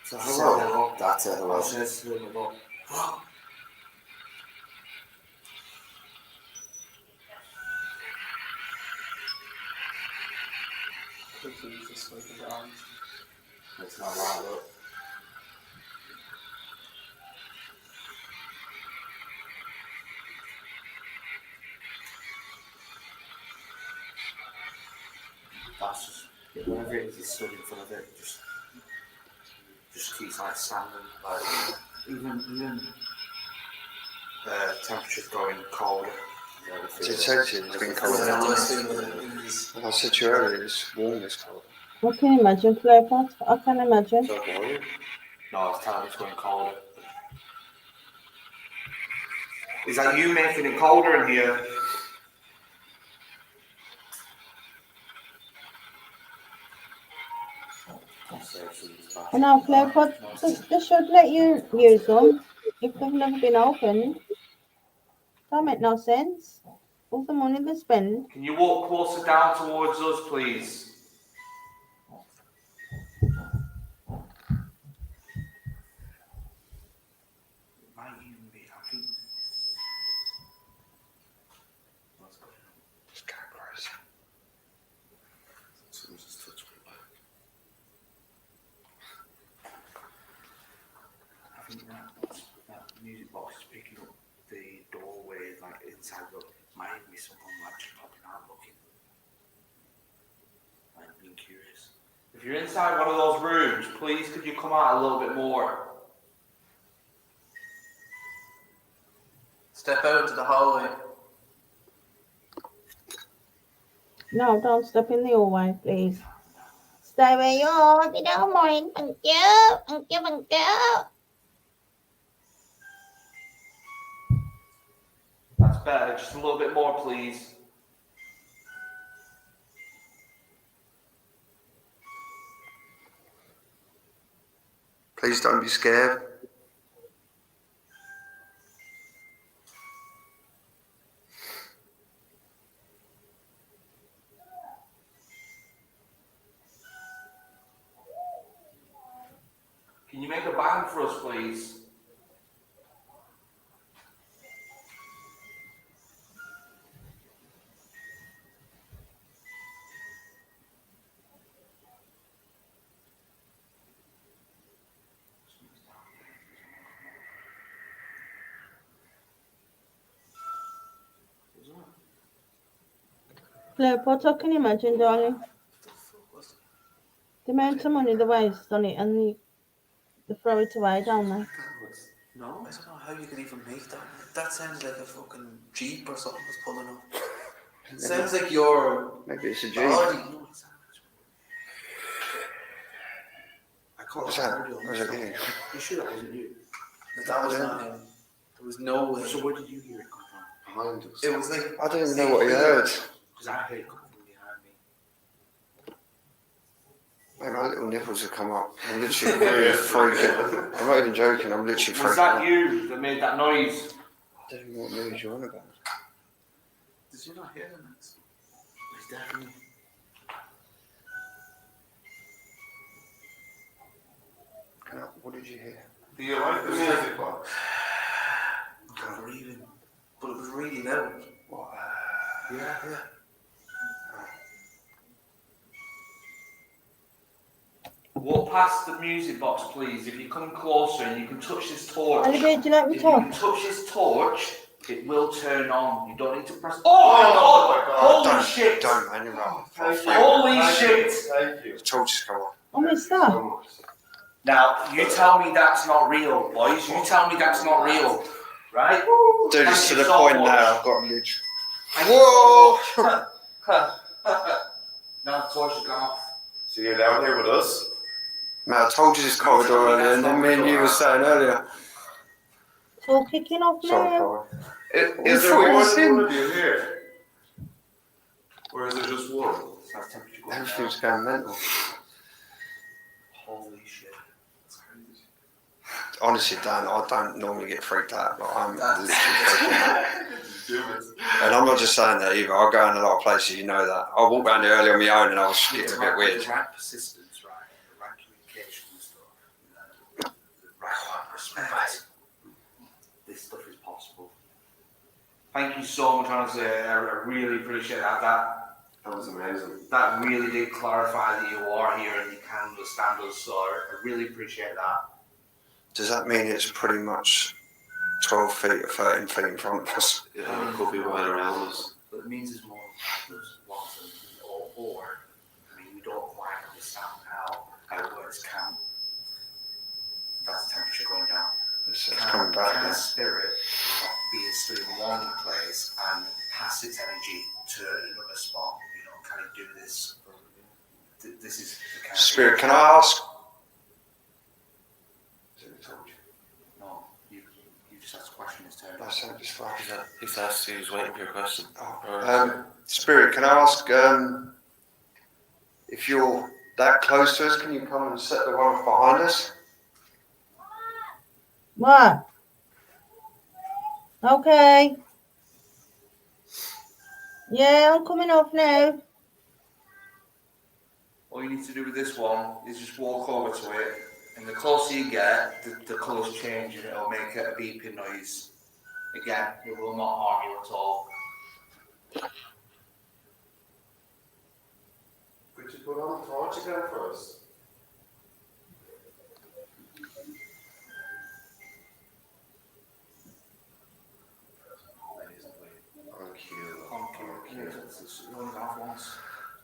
So hello. That's a hello. Says hello. It's not loud, look. That's just whenever it is stood in front of it, just keeps like standing, like even temperature's going colder. Did it say to you it's been cold? I said to you earlier, it's warm this cold. I can imagine, Clairpot. I can imagine. So what are you? No, it's telling me it's going colder. Is that you making it colder in here? And now, Clairpot, they should let you use them if they've never been opened. That make no sense. All the money they spend. Can you walk closer down towards us, please? Might even be, I think. What's going on? It's kind of crazy. Someone's just touched me back. I think that music box is picking up the doorway, like inside the might be someone like popping out looking. I'm being curious. If you're inside one of those rooms, please could you come out a little bit more? Step out into the hallway. No, don't step in the hallway, please. Stay where you are if you don't mind. Thank you. Thank you, thank you. That's better. Just a little bit more, please. Please don't be scared. Can you make a bang for us, please? Claire Potter, can you imagine, darling? The amount of money they waste on it and they throw it away, don't they? No, I don't know how you could even make that. That sounds like a fucking Jeep or something was pulling up. It sounds like your Maybe it's a Jeep. body. No, it's not. I caught What's the that? audio. Was it you? You sure that wasn't you? That was not him. There was no way. So where did you hear it come from? Behind us. It was like I don't even know what he heard. because I heard it coming from behind me. Mate, my little nipples have come up. I'm literally really freaking. I'm not even joking. I'm literally freaking. Was that you that made that noise? I don't know what news you're on about. Did you not hear the next? It's definitely. What did you hear? Do you like the music box? I can't breathe in. But it was really loud. What? Yeah. Walk past the music box, please. If you come closer and you can touch this torch. Olivia, do you like me If you can talk? touch this torch, it will turn on. You don't need to press. Oh my god! Holy shit! Don't, man, you're right. Holy shit! Thank you. The torch has come on. Oh, my stuff. Now, you tell me that's not real, boys. You tell me that's not real. Right? Dude, it's to the so point much. now. I've got a literally. Whoa! Now the torch has gone off. So you're down here with us? Man, I told you this corridor earlier, and then me and you were saying earlier. It's all kicking off Sorry, now. Corey. Is there more than one of you here? Or is it just one? Everything's going mental. Holy shit. That's crazy. Honestly, Dan, I don't normally get freaked out, but I'm literally freaking out. And I'm not just saying that either. I go in a lot of places, you know that. I walked around here earlier on my own and I was getting a bit weird. The right persistence, right? The right communication and stuff. The right respect. This stuff is possible. Thank you so much, honestly. I really appreciate that. That was amazing. That really did clarify that you are here and you can understand us. So I really appreciate that. Does that mean it's pretty much 12 feet or 13 feet in front of us? Yeah, it could be right around us. But it means it's more there's lots of or I mean we don't quite understand how words can. That's the temperature going down. It's coming back Can now. a spirit be stood in one place and pass its energy to another spot? You know, can it do this? This is the kind Spirit, can I ask? No, you just asked a question. It's turn. That's it, just fine. He's asked you, he's waiting for your question. Spirit, can I ask if you're that close to us, can you come and set the one behind us? What? Okay. Yeah, I'm coming off now. All you need to do with this one is just walk over to it, and the closer you get, the colours change and it'll make a beeping noise. Again, it will not harm you at all. Could you put on the torch again for us?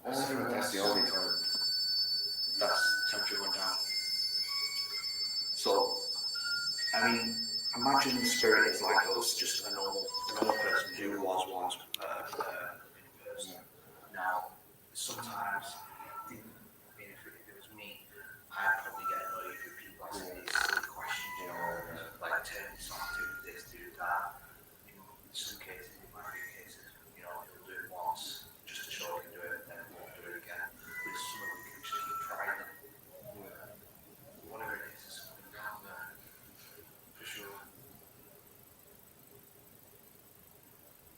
That's the only time. That's temperature went down. So, I mean, imagine the spirit is like us, just a normal person who was once a person. Now, sometimes, I mean, if it was me, I'd probably get annoyed with people asking these silly questions, you know, like turn this on, do this, do that. You know, in some cases, in my cases, you know, he'll do it once just to show he can do it, and then won't do it again. But some of them can just keep trying it. Whatever it is, there's something down there, for sure.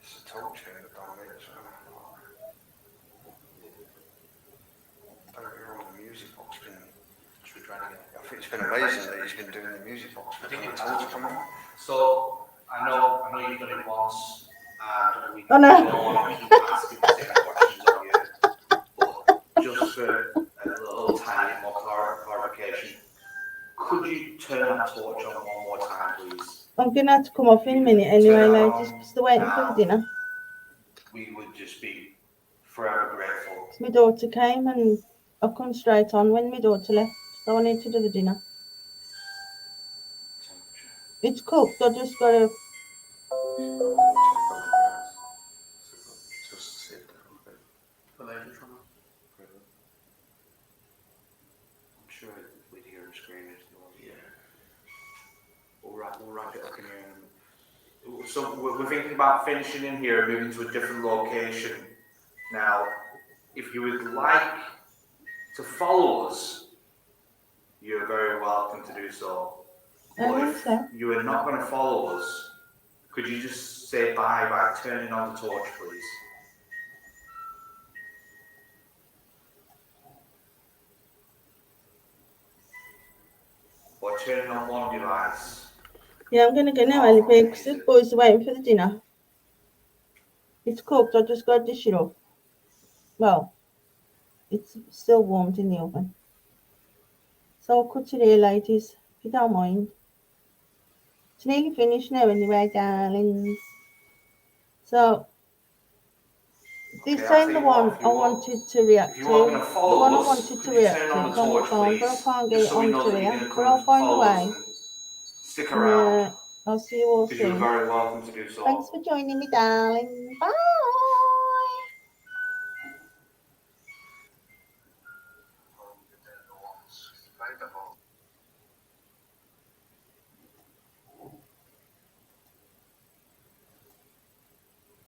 It's a torch here at the moment as well. Don't get me wrong, the music box has been. Should we try it again? I think it's been amazing that he's been doing the music box. I think the it's torch coming on. So, I know you've done it once, and we Oh, no. don't want to keep asking the same questions of you, but just for a little tiny more clarification, could you turn that torch on one more time, please? I'm going to have to come off in a minute anyway, like, just still waiting for the dinner. We would just be forever grateful. My daughter came and I come straight on when my daughter left. So I need to do the dinner. It's cooked. I just gotta. I'm sure we'd hear him screaming. Yeah. We'll wrap it up in here. So we're thinking about finishing in here, moving to a different location. Now, if you would like to follow us, you're very welcome to do so. But if you are not going to follow us, could you just say bye by turning on the torch, please? Or turning on one device. Yeah, I'm gonna go now, Ellie, because the boys are waiting for the dinner. It's cooked. I just gotta dish it off. Well, it's still warmed in the oven. So I'll cut it here, ladies, if you don't mind. It's nearly finished now anyway, darlings. So, this ain't the one I wanted to react to. The one I wanted to react to is on my phone, but I can't get it onto here. But I'll find a way. Stick around. I'll see you all Because you're soon. very welcome to do so. Thanks for joining me, darling. Bye.